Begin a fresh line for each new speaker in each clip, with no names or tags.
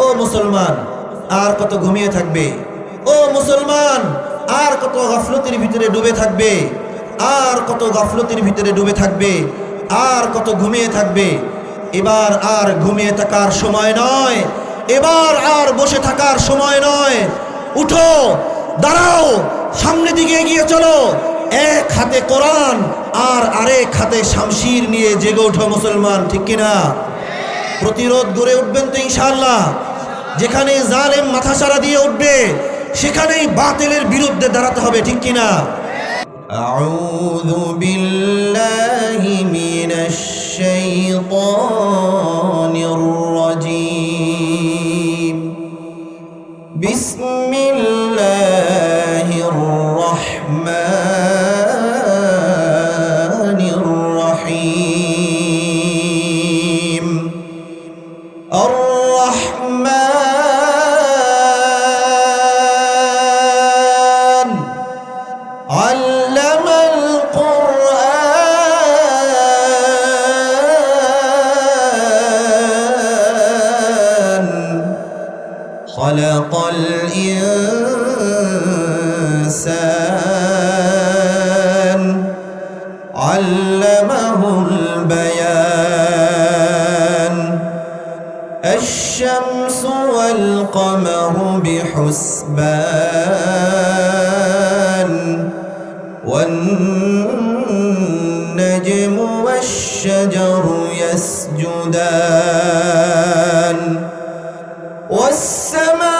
ও মুসলমান আর কত ঘুমিয়ে থাকবে? ও মুসলমান আর কত গাফলতির ভিতরে ডুবে থাকবে? আর কত গাফলতির ভিতরে ডুবে থাকবে? আর কত ঘুমিয়ে থাকবে? এবার আর ঘুমিয়ে থাকার সময় নয়, এবার আর বসে থাকার সময় নয়। উঠো, দাঁড়াও, সামনের দিকে এগিয়ে চলো। এক হাতে কোরআন আর আরেক হাতে শামশির নিয়ে জেগে ওঠো মুসলমান, ঠিক কিনা? প্রতিরোধ গড়ে উঠবেন তো ইনশাআল্লাহ। যেখানে জালেম মাথাচাড়া দিয়ে উঠবে সেখানেই বাতিলের বিরুদ্ধে দাঁড়াতে হবে, ঠিক কিনা? আউযু বিল্লাহি মিনাশ শাইতানির রাজীম। বিসমিল্লাহির রাহমানির রাহিম। আর-রাহমান আল্লামাল কুরআন খালাকাল ইনসান আল্লামাহুল বায়ান। الشمس والقمر بحسبان والنجم والشجر يسجدان والسماء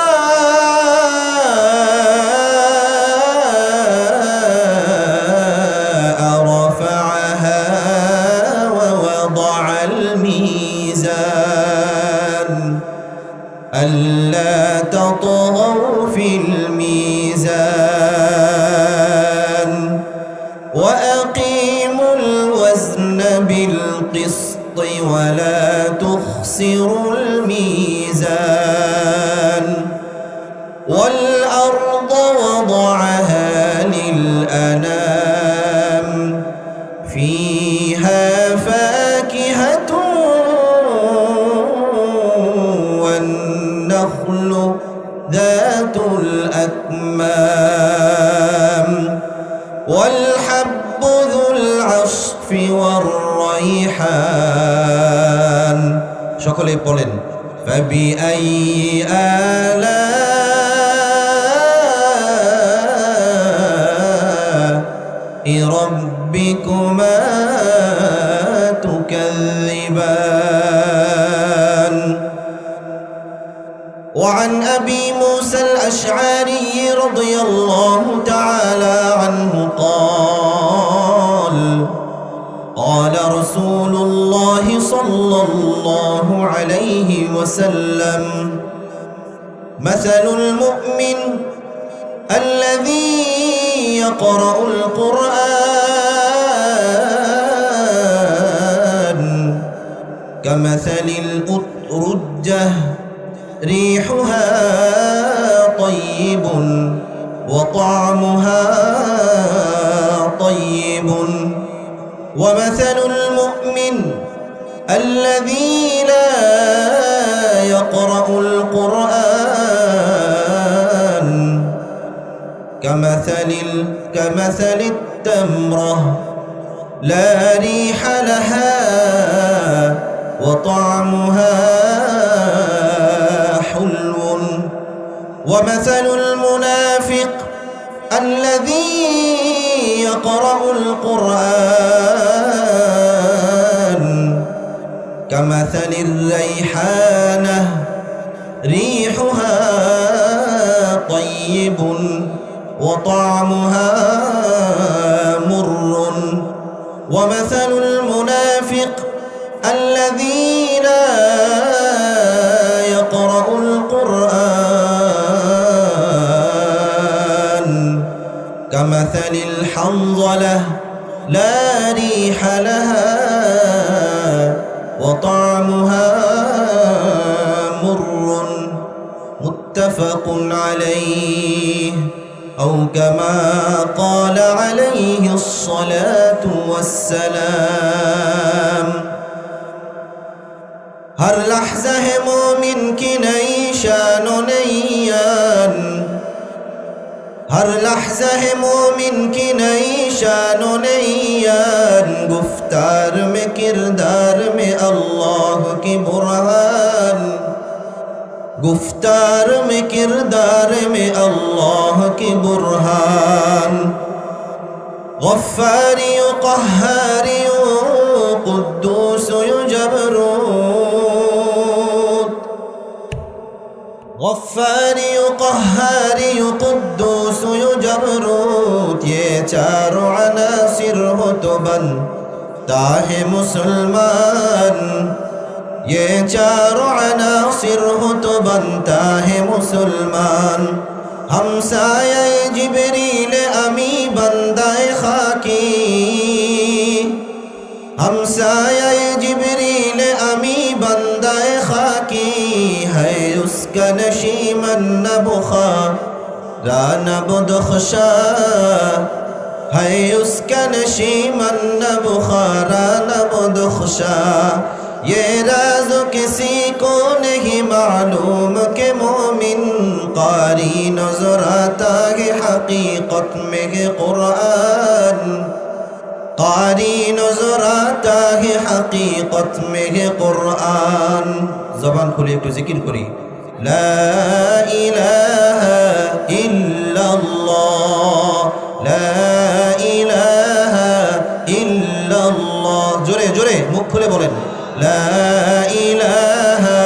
رفعها ووضع الميزان ألا تطغوا في الميزان وأقيموا الوزن بالقسط ولا تخسروا الميزان والأرض وضعها للأنام فيها فاكهة والنخل ذات الأكمام والحب ذو العصف والريحان। সকলে বলেন فبأي آلاء ربكما تكذبان؟ وعن أبي موسى الأشعري رضي الله تعالى عنه قال قال رسول الله صلى الله عليه وسلم مثل المؤمن الذي يقرأ القرآن كمثل الأترجة ريحها طيب وطعمها طيب ومثل المؤمن الذي لا يقرأ القرآن كمثل التمرة لا ريح لها وطعمها حلو ومثل المنافق الذي يقرأ القرآن كمثل الريحانة ريحها طيب وطعمها مر ومثل المنافق الذي لا يقرأ القرآن كمثل الحنظلة لا ريح لها وطعمها مر متفق عليه أو كما قال عليه الصلاة والسلام। हर लहज़ा है मोमिन की नई शानो नैयान, हर लहज़ा है मोमिन की नई शानो नैयान। गुफ्तार में किरदार में अल्लाह की बुरहान, गुफ्तार में किरदार में अल्लाह की बुरहान। गफ्फारी क़ह्हारी कुद्दूस जबरूत, गफ्फारी क़ह्हारी कुद्दूस जबरूत, ये चारों अनासिर हो तो बनता है मुसलमान, ये चारों अनासिर हो तो बनता है मुसलमान। हमसाया जिब्रील अमी बंदाए खाकी, हमसाया जिब्रील अमी बंदाए खाकी, है उसका नशीमन न बुखारा न बदख्शा, है उसका नशीमन न बुखारा न बदख्शा। ये राज़ किसी को नहीं मालूम के मोमिन कारी नज़र आता है हकीकत में है कुरान, कारी नज़र आता है हकीकत में है कुरान। ज़बान खुले एक जिक्र करी, ला इलाहा इल्लल्लाह, ला इलाहा इल्लल्लाह। जोरे जोरे मुख खुले बोलेन, ला इलाहा,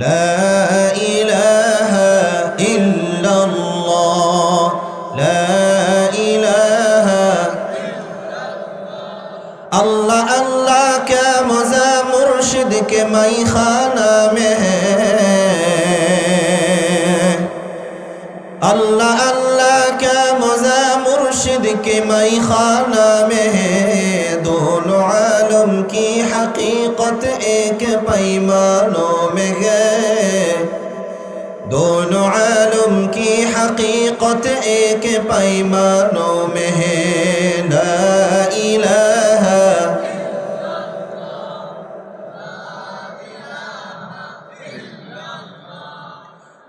ला इलाहा इल्लल्लाह, ला इलाहा। अल्लाह अल्लाह क्या मज़ा मुर्शिद के मई खाना में है, अल्लाह अल्लाह क्या मज़ा मुर्शिद के मई खाना में है। दोनों आलम की हकीकत एक पैमानों में है, दोनों आलम की हकीकत एक पैमानों में है। ला इलाहा,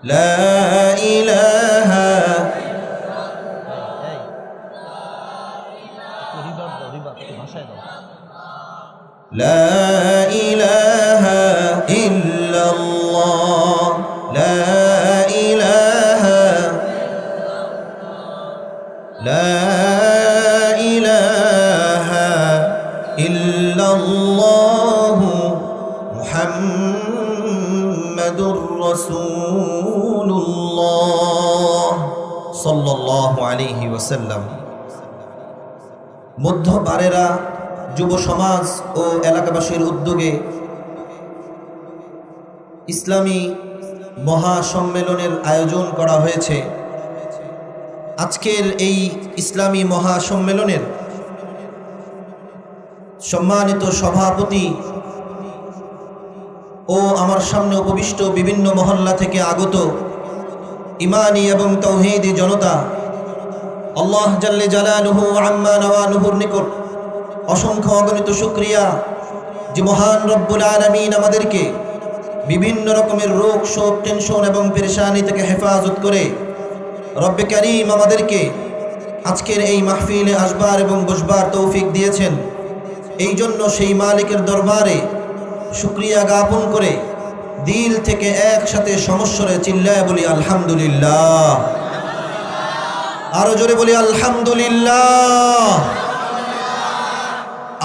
ला इलाहा, ला इलाहा इल्लल्लाह, ला इलाहा, ला इलाहा इल्लल्लाह मुहम्मदुर रसूलुल्लाह सल्लल्लाहु अलैहि वसल्लम। মধ্যপাড়েরা যুব সমাজ ও এলাকাবাসীর উদ্যোগে ইসলামী মহাসম্মেলনের আয়োজন করা হয়েছে। আজকের এই ইসলামী মহাসম্মেলনের সম্মানিত সভাপতি ও আমার সামনে উপবিষ্ট বিভিন্ন মহল্লা থেকে আগত ইমানি এবং তাওহীদি জনতা, আল্লাহ জাল্লে জালালুহু আম্মা নওয়ালুহুর নিকট অসংখ্য অগণিত শুকরিয়া যে মহান রব্বুল আলামিন আমাদেরকে বিভিন্ন রকমের রোগ শোক টেনশন এবং পেরেশানি থেকে হেফাজত করে রব্বে কারীম আমাদেরকে আজকের এই মাহফিলে আসবার এবং বসবার তৌফিক দিয়েছেন। এই জন্য সেই মালিকের দরবারে শুকরিয়া জ্ঞাপন করে দিল থেকে একসাথে সমস্বরে চিল্লায় বলি আলহামদুলিল্লাহ। আরো জোরে বলি আলহামদুলিল্লাহ।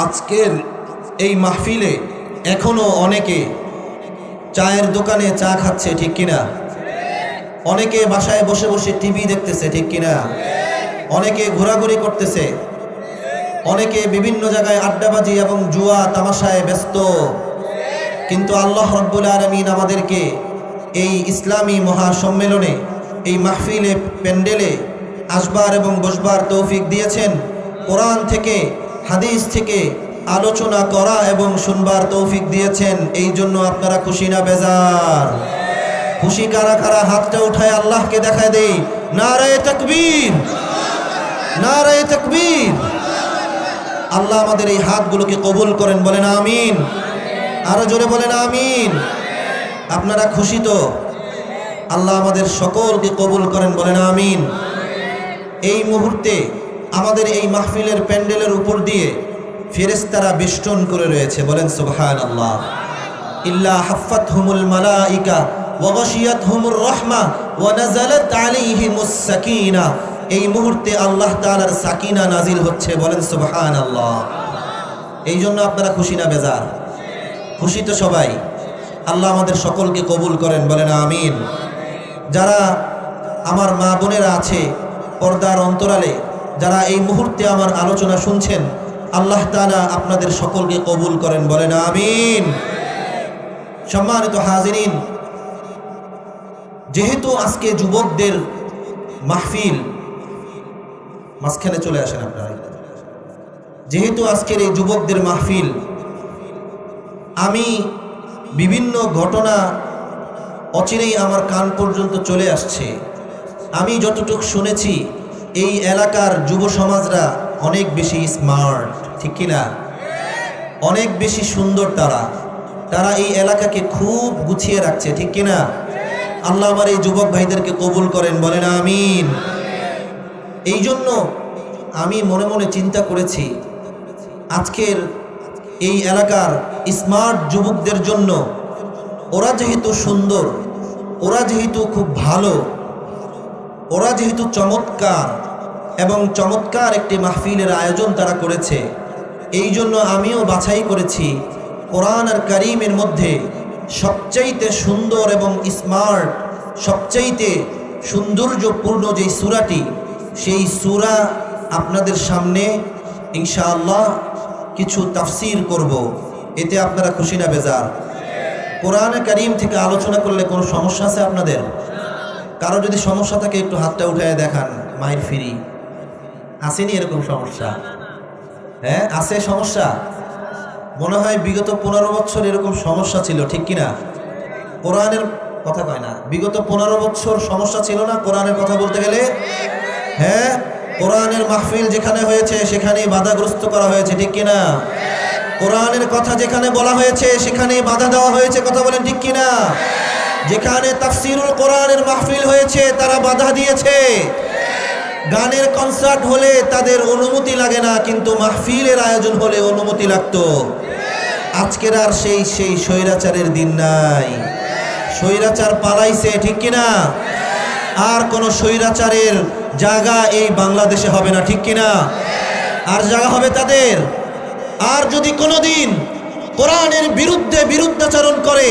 আজকের এই মাহফিলে এখনো অনেকে চায়ের দোকানে চা খাচ্ছে, ঠিক কিনা? অনেকে বাসায় বসে বসে টিভি দেখতেছে, ঠিক কিনা? অনেকে ঘোরাঘুরি করতেছে, অনেকে বিভিন্ন জায়গায় আড্ডাবাজি এবং জুয়া তামাশায় ব্যস্ত। কিন্তু আল্লাহ রাব্বুল আলামিন আমাদেরকে এই ইসলামী মহাসম্মেলনে, এই মাহফিলে, প্যান্ডেলে আসবার এবং বসবার তৌফিক দিয়েছেন। কোরআন থেকে হাদিস থেকে আলোচনা করা এবং শুনবার তৌফিক দিয়েছেন। এই জন্য আপনারা খুশি না বেজার? খুশি কারা কারা হাতটা উঠায় আল্লাহকে দেখায় দেই নারে তাকবীর। নারায়ে তাকবীর। আল্লাহ আমাদের এই হাতগুলোকে কবুল করেন, বলেন আমিন। আরো জোরে বলেন আমিন। আপনারা খুশি তো? আল্লাহ আমাদের সকলকে কবুল করেন, বলেন আমিন। এই মুহূর্তে আমাদের এই মাহফিলের প্যান্ডেলের উপর দিয়ে ফেরেশতারা বেষ্টন করে রয়েছে, বলেন সুবহানাল্লাহ। ইল্লা হাফাতহুমুল মালাইকা ওয়া গাশিয়াতহুমুর রাহমা ওয়া নাযালাত আলাইহিমুস সাকিনা। এই মুহূর্তে আল্লাহ তাআলার সাকিনা নাজিল হচ্ছে, বলেন সুবহানাল্লাহ। এই জন্য আপনারা খুশি না বেজার? খুশি তো সবাই? আল্লাহ আমাদের সকলকে কবুল করেন, বলেন আমিন। যারা আমার মা বোনেরা আছে পর্দার অন্তরালে, যারা এই মুহূর্তে আমার আলোচনা শুনছেন, আল্লাহ তাআলা আপনাদের সকলকে কবুল করেন, বলেন আমিন। সম্মানিত হাজিরিন, যেহেতু আজকে যুবকদের মাহফিল, মাঝখানে চলে আসেন আপনারা, যেহেতু আজকের এই যুবকদের মাহফিল, আমি বিভিন্ন ঘটনা অচিরেই আমার কান পর্যন্ত চলে আসছে। আমি যতটুকু শুনেছি, এই এলাকার যুব সমাজরা অনেক বেশি স্মার্ট, ঠিক কিনা? অনেক বেশি সুন্দর। তারা এই এলাকাকে খুব গুছিয়ে রাখছে, ঠিক কিনা? আল্লাহ আমার এই যুবক ভাইদেরকে কবুল করেন, বলেন আমিন। এই জন্য আমি মনে মনে চিন্তা করেছি, আজকের এই এলাকার স্মার্ট যুবকদের জন্য, ওরা যেহেতু সুন্দর, ওরা যেহেতু খুব ভালো, ওরা যেহেতু চমৎকার এবং চমৎকার একটি মাহফিলের আয়োজন তারা করেছে, এই জন্য আমিও বাছাই করেছি কোরআন আর কারীমের মধ্যে সবচাইতে সুন্দর এবং স্মার্ট, সবচাইতে সৌন্দর্যপূর্ণ যেই সূরাটি, সেই সূরা আপনাদের সামনে ইনশাআল্লাহ কিছু তাফসীর করব। এতে আপনারা খুশি না বেজার? কোরআন কারীম থেকে আলোচনা করলে কোনো সমস্যা আছে আপনাদের? কারো যদি সমস্যা থাকে একটু হাতটা উঠায় দেখান, মায়ের ফিরি। আসেনি এরকম সমস্যা? হ্যাঁ, আছে সমস্যা। মনে হয় বিগত 15 বছর এরকম সমস্যা ছিল, ঠিক কিনা? কোরআনের কথা কয় না, বিগত 15 বছর সমস্যা ছিল না কোরআনের কথা বলতে গেলে? হ্যাঁ, কোরআনের মাহফিল যেখানে হয়েছে সেখানেই বাধাগ্রস্ত করা হয়েছে, ঠিক কিনা? কোরআনের কথা যেখানে বলা হয়েছে সেখানেই বাধা দেওয়া হয়েছে, কথা বলেন ঠিক কিনা? যেখানে তাফসীরুল কোরআনের মাহফিল হয়েছে তারা বাধা দিয়েছে। গানের কনসার্ট হলে তাদের অনুমতি লাগে না, কিন্তু মাহফিলের আয়োজন হলে অনুমতি লাগতো। আজকের আর সেই স্বৈরাচারের দিন নাই। স্বৈরাচার পালাইছে, ঠিক কিনা? আর কোন স্বৈরাচারের জায়গা এই বাংলাদেশে হবে না, ঠিক কিনা? আর জায়গা হবে তাদের। আর যদি কোনোদিন কোরআনের বিরুদ্ধে বিরুদ্ধাচরণ করে,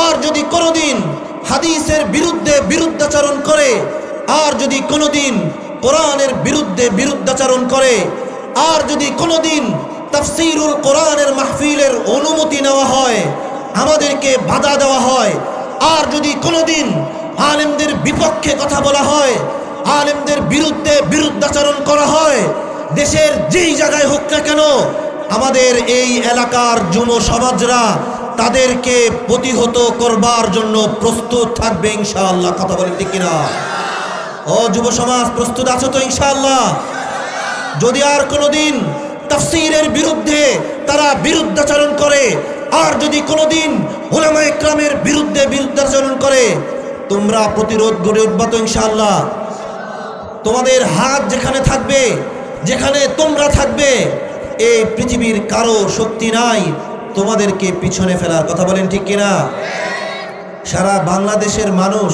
আর যদি কোনোদিন হাদিসের বিরুদ্ধে বিরুদ্ধাচরণ করে, আর যদি কোনোদিন কোরআনের বিরুদ্ধে বিরুদ্ধাচরণ করে, আর যদি কোনোদিন তাফসীরুল কোরআনের মাহফিলের অনুমতি নেওয়া হয়, আমাদেরকে বাধা দেওয়া হয়, আর যদি কোনোদিন আলেমদের বিপক্ষে কথা বলা হয়, আলেমদের বিরুদ্ধে বিরুদ্ধাচরণ করা হয়, দেশের যেই জায়গায় হোক না কেন, আমাদের এই এলাকার যুব সমাজরা তাদেরকে প্রতিহত করবার জন্য প্রস্তুত থাকবে ইনশাআল্লাহ। কথা বলেন ঠিক কিনা? ও যুব সমাজ, প্রস্তুত আছো তো ইনশাআল্লাহ? যদি আর কোনোদিন তাফসীরের বিরুদ্ধে তারা বিরুদ্ধাচরণ করে, আর যদি কোনোদিন উলামায়ে কেরামের বিরুদ্ধে বিরুদ্ধাচরণ করে, তোমরা প্রতিরোধ গড়ে উঠবা তো ইনশাআল্লাহ? তোমাদের হাত যেখানে থাকবে, যেখানে তোমরা থাকবে, এই পৃথিবীর কারো শক্তি নাই তোমাদেরকে পিছনে ফেলার। কথা বলেন ঠিক কিনা? সারা বাংলাদেশের মানুষ,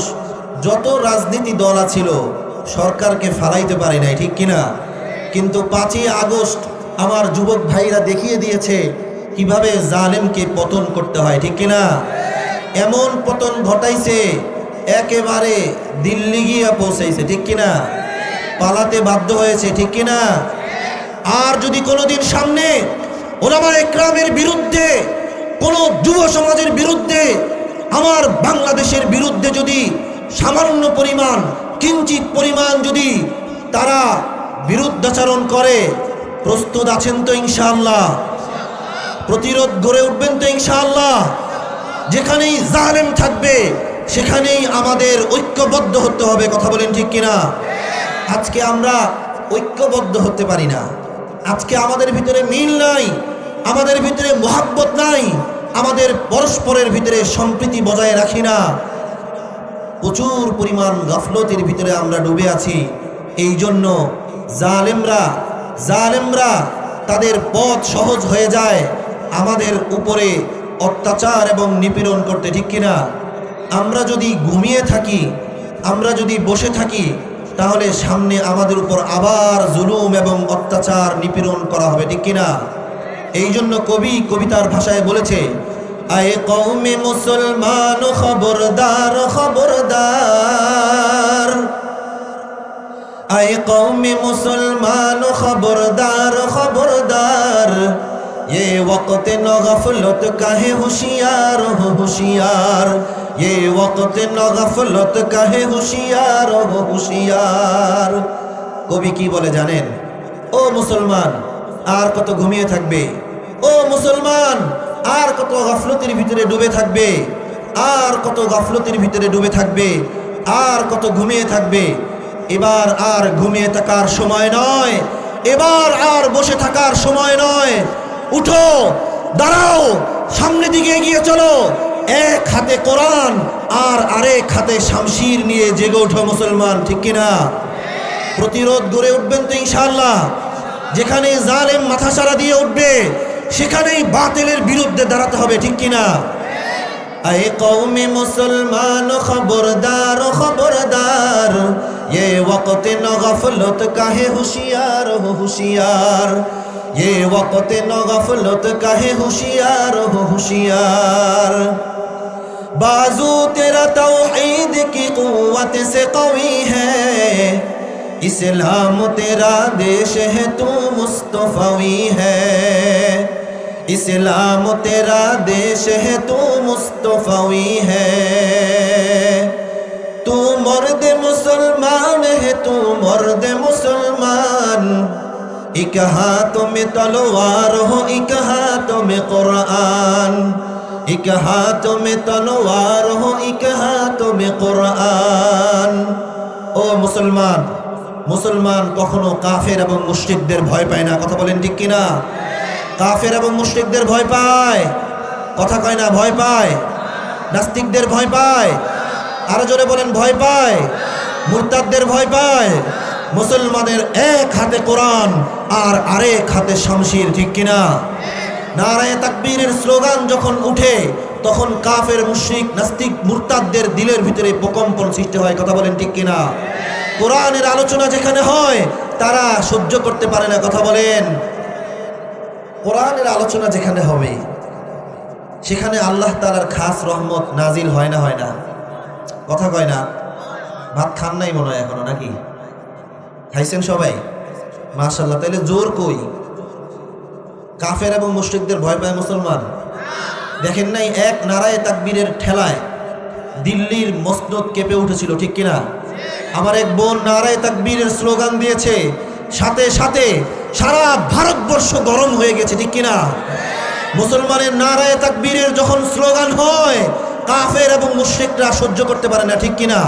যত রাজনীতি দল ছিল, সরকারকে ফালাইতে পারে নাই, ঠিক কিনা? কিন্তু 5ই আগস্ট আমার যুবক ভাইরা দেখিয়ে দিয়েছে কিভাবে জালেমকে পতন করতে হয়, ঠিক কিনা? এমন পতন ঘটাইছে, একেবারে দিল্লি গিয়া পৌঁছাইছে, ঠিক কিনা? পালাতে বাধ্য হয়েছে, ঠিক কিনা? আর যদি কোনোদিন সামনে উলামায়ে কেরামের বিরুদ্ধে, কোন যুব সমাজের বিরুদ্ধে, আমার বাংলাদেশের বিরুদ্ধে যদি সামান্য পরিমাণ, কিঞ্চিত পরিমাণ যদি তারা বিরুদ্ধাচরণ করে, প্রস্তুত আছেন তো ইনশাআল্লাহ? প্রতিরোধ গড়ে উঠবেন তো ইনশাআল্লাহ? যেখানেই জালেম থাকবে সেখানেই আমাদের ঐক্যবদ্ধ হতে হবে। কথা বলেন ঠিক কিনা? আজকে আমরা ঐক্যবদ্ধ হতে পারি না। আজকে আমাদের ভিতরে মিল নাই, আমাদের ভিতরে মোহাব্বত নাই, আমাদের পরস্পরের ভিতরে সম্প্রীতি বজায় রাখি না। প্রচুর পরিমাণ গাফলতের ভিতরে আমরা ডুবে আছি। এই জন্য জালেমরা তাদের পথ সহজ হয়ে যায় আমাদের উপরে অত্যাচার এবং নিপীড়ন করতে, ঠিক কিনা? আমরা যদি ঘুমিয়ে থাকি, আমরা যদি বসে থাকি, তাহলে সামনে আমাদের উপর আবার জুলুম এবং অত্যাচার নিপীড়ন করা হবে, ঠিক কিনা? এই জন্য কবি কবিতার ভাষায় বলেছে, আয়ে কওমে মুসলমান খবরদার খবরদার, আয়ে কওমে মুসলমান খবরদার খবরদার, ये वक्त न गफलत काहे होशियार हो होशियार, ये वक्त न गफलत काहे होशियार हो होशियार। কবি কি বলে জানেন? ও মুসলমান, আর কত ঘুমিয়ে থাকবে? ও মুসলমান, আর কত গাফলতির ভিতরে ডুবে থাকবে? আর কত গাফলতির ভিতরে ডুবে থাকবে? আর কত ঘুমিয়ে থাকবে? এবার আর ঘুমিয়ে থাকার সময় নয়, এবার আর বসে থাকার সময় নয়। উঠো, দাঁড়াও, সামনের দিকে এগিয়ে চলো। এক হাতে কোরআন আর আরেক হাতে শামশির নিয়ে জেগে ওঠো মুসলমান, ঠিক কিনা? প্রতিরোধ গড়ে উঠবেন তো ইনশাআল্লাহ। যেখানে জালেম মাথাচাড়া দিয়ে উঠবে, সেখানেই বাতিলের বিরুদ্ধে দাঁড়াতে হবে, ঠিক কিনা? আয়ে কওমে মুসলমান খবরদার খবরদার, ये वक्त न गफलत काहे होशियार हो होशियार, ये वक्त न गफलत काहे होशियार हो होशियार। बाजू तेरा तौहीद की कुव्वत से कवी है, इस्लाम तेरा देश है तू मुस्तफवी है, इस्लाम तेरा देश है तू मुस्तफवी है। तू मर्द मुसलमान है, तू मर्द मुसलमान, एक हाथ में तलवार हो एक हाथ में कुरान, एक हाथ में तलवार हो एक हाथ में कुरान। ও মুসলমান, মুসলমান কখনো কাফের এবং মুশরিকদের ভয় পায় না, কথা বলেন ঠিক কিনা? কাফের এবং মুশরিকদের ভয় পায়, কথা কয় না? ভয় পায়। নাস্তিকদের ভয় পায়, আরো জোরে বলেন ভয় পায়। মুরতাদদের ভয় পায়। মুসলমানের এক হাতে কোরআন আর আরেক হাতে শামশির, ঠিক কিনা? নারায়ে তাকবীরের স্লোগান যখন উঠে, তখন কাফের মুশরিক নাস্তিক মুরতাদদের দিলের ভিতরে প্রকম্পন সৃষ্টি হয়, কথা বলেন ঠিক কিনা? কোরআনের আলোচনা যেখানে হয়, তারা সহ্য করতে পারে না, কথা বলেন। কোরআনের আলোচনা যেখানে হবে, সেখানে আল্লাহ তাআলার খাস রহমত নাজিল হয় না? হয় না? কথা কয় না? ভাত খান নাই মনে হয় এখনো, নাকি খাইছেন সবাই? মাশাআল্লাহ। তাহলে জোর কই? কাফের এবং মুশরিকদের ভয় পায় মুসলমান? দেখেন নাই, এক নারায়ে তাকবীরের ঠেলায় দিল্লির মসনদ কেঁপে উঠেছিল, ঠিক কিনা? আমার এক বোন নারায়ে তাকবীরের স্লোগান দিয়েছে, সাথে সাথে সারা ভারতবর্ষ গরম হয়ে গেছে, ঠিক কিনা? মুসলমানের নারায়ে তাকবীরের যখন স্লোগান হয়, কাফের এবং মুশরিকরা সহ্য করতে পারে না, ঠিক কিনা?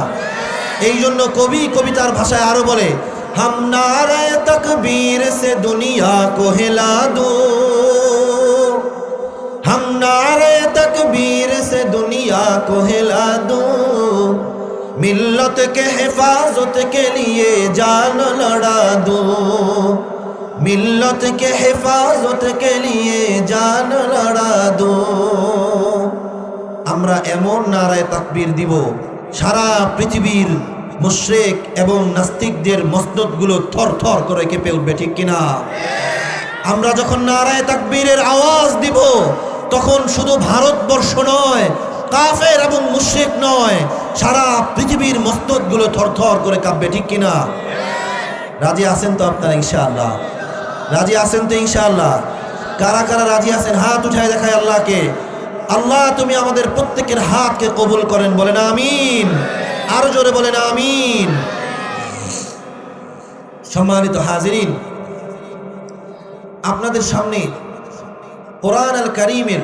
এই জন্য কবি কবিতার ভাষায় আরো বলে, हम नारे तकबीर से दुनिया को हिला दो, हम नारे तकबीर से दुनिया को हिला दो, मिल्लत के हिफाजत के लिए जान लड़ा दो, मिल्लत के हिफाजत के लिए जान लड़ा दो। আমরা এমন নারায়ে তাকবীর দিব, সারা পৃথিবীর মুশরিক এবং নাস্তিকদের মসনদগুলো থর থর করে কেঁপে উঠবে, ঠিক কিনা? আমরা যখন নারায়ে তাকবীরের আওয়াজ দিব, তখন শুধু ভারতবর্ষ নয়, কাফের এবং মুশরিক নয়, সারা পৃথিবীর মসনদগুলো থর থর করে কাঁপবে, ঠিক কিনা? রাজি আছেন তো আপনারা ইনশাআল্লাহ? রাজি আছেন তো ইনশাআল্লাহ? কারা কারা রাজি আছেন হাত উঠায় দেখায় আল্লাহকে। আল্লাহ তুমি আমাদের প্রত্যেকের হাতকে কবুল করেন, বলেন আমিন। আরো জোরে বলেন আমিন। সম্মানিত হাজিরিন, আপনাদের সামনে কোরআন আল কারীমের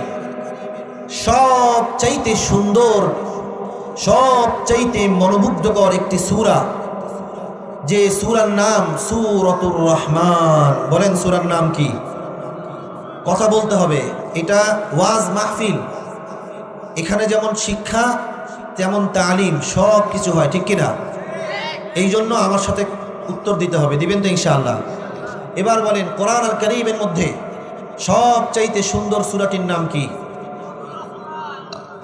সবচাইতে সুন্দর, সবচাইতে মনোমুগ্ধকর একটি সূরা, যে সূরার নাম সূরাতুর রহমান। বলেন সূরার নাম কি? কথা বলতে হবে। এটা ওয়াজ মাহফিল, এখানে যেমন শিক্ষা তেমন তালিম সব কিছু হয়, ঠিক কিনা? এই জন্য আমার সাথে উত্তর দিতে হবে। দিবেন তো ইনশাআল্লাহ? এবার বলেন কোরআন আল কারীমের মধ্যে সবচাইতে সুন্দর সূরাটির নাম কি?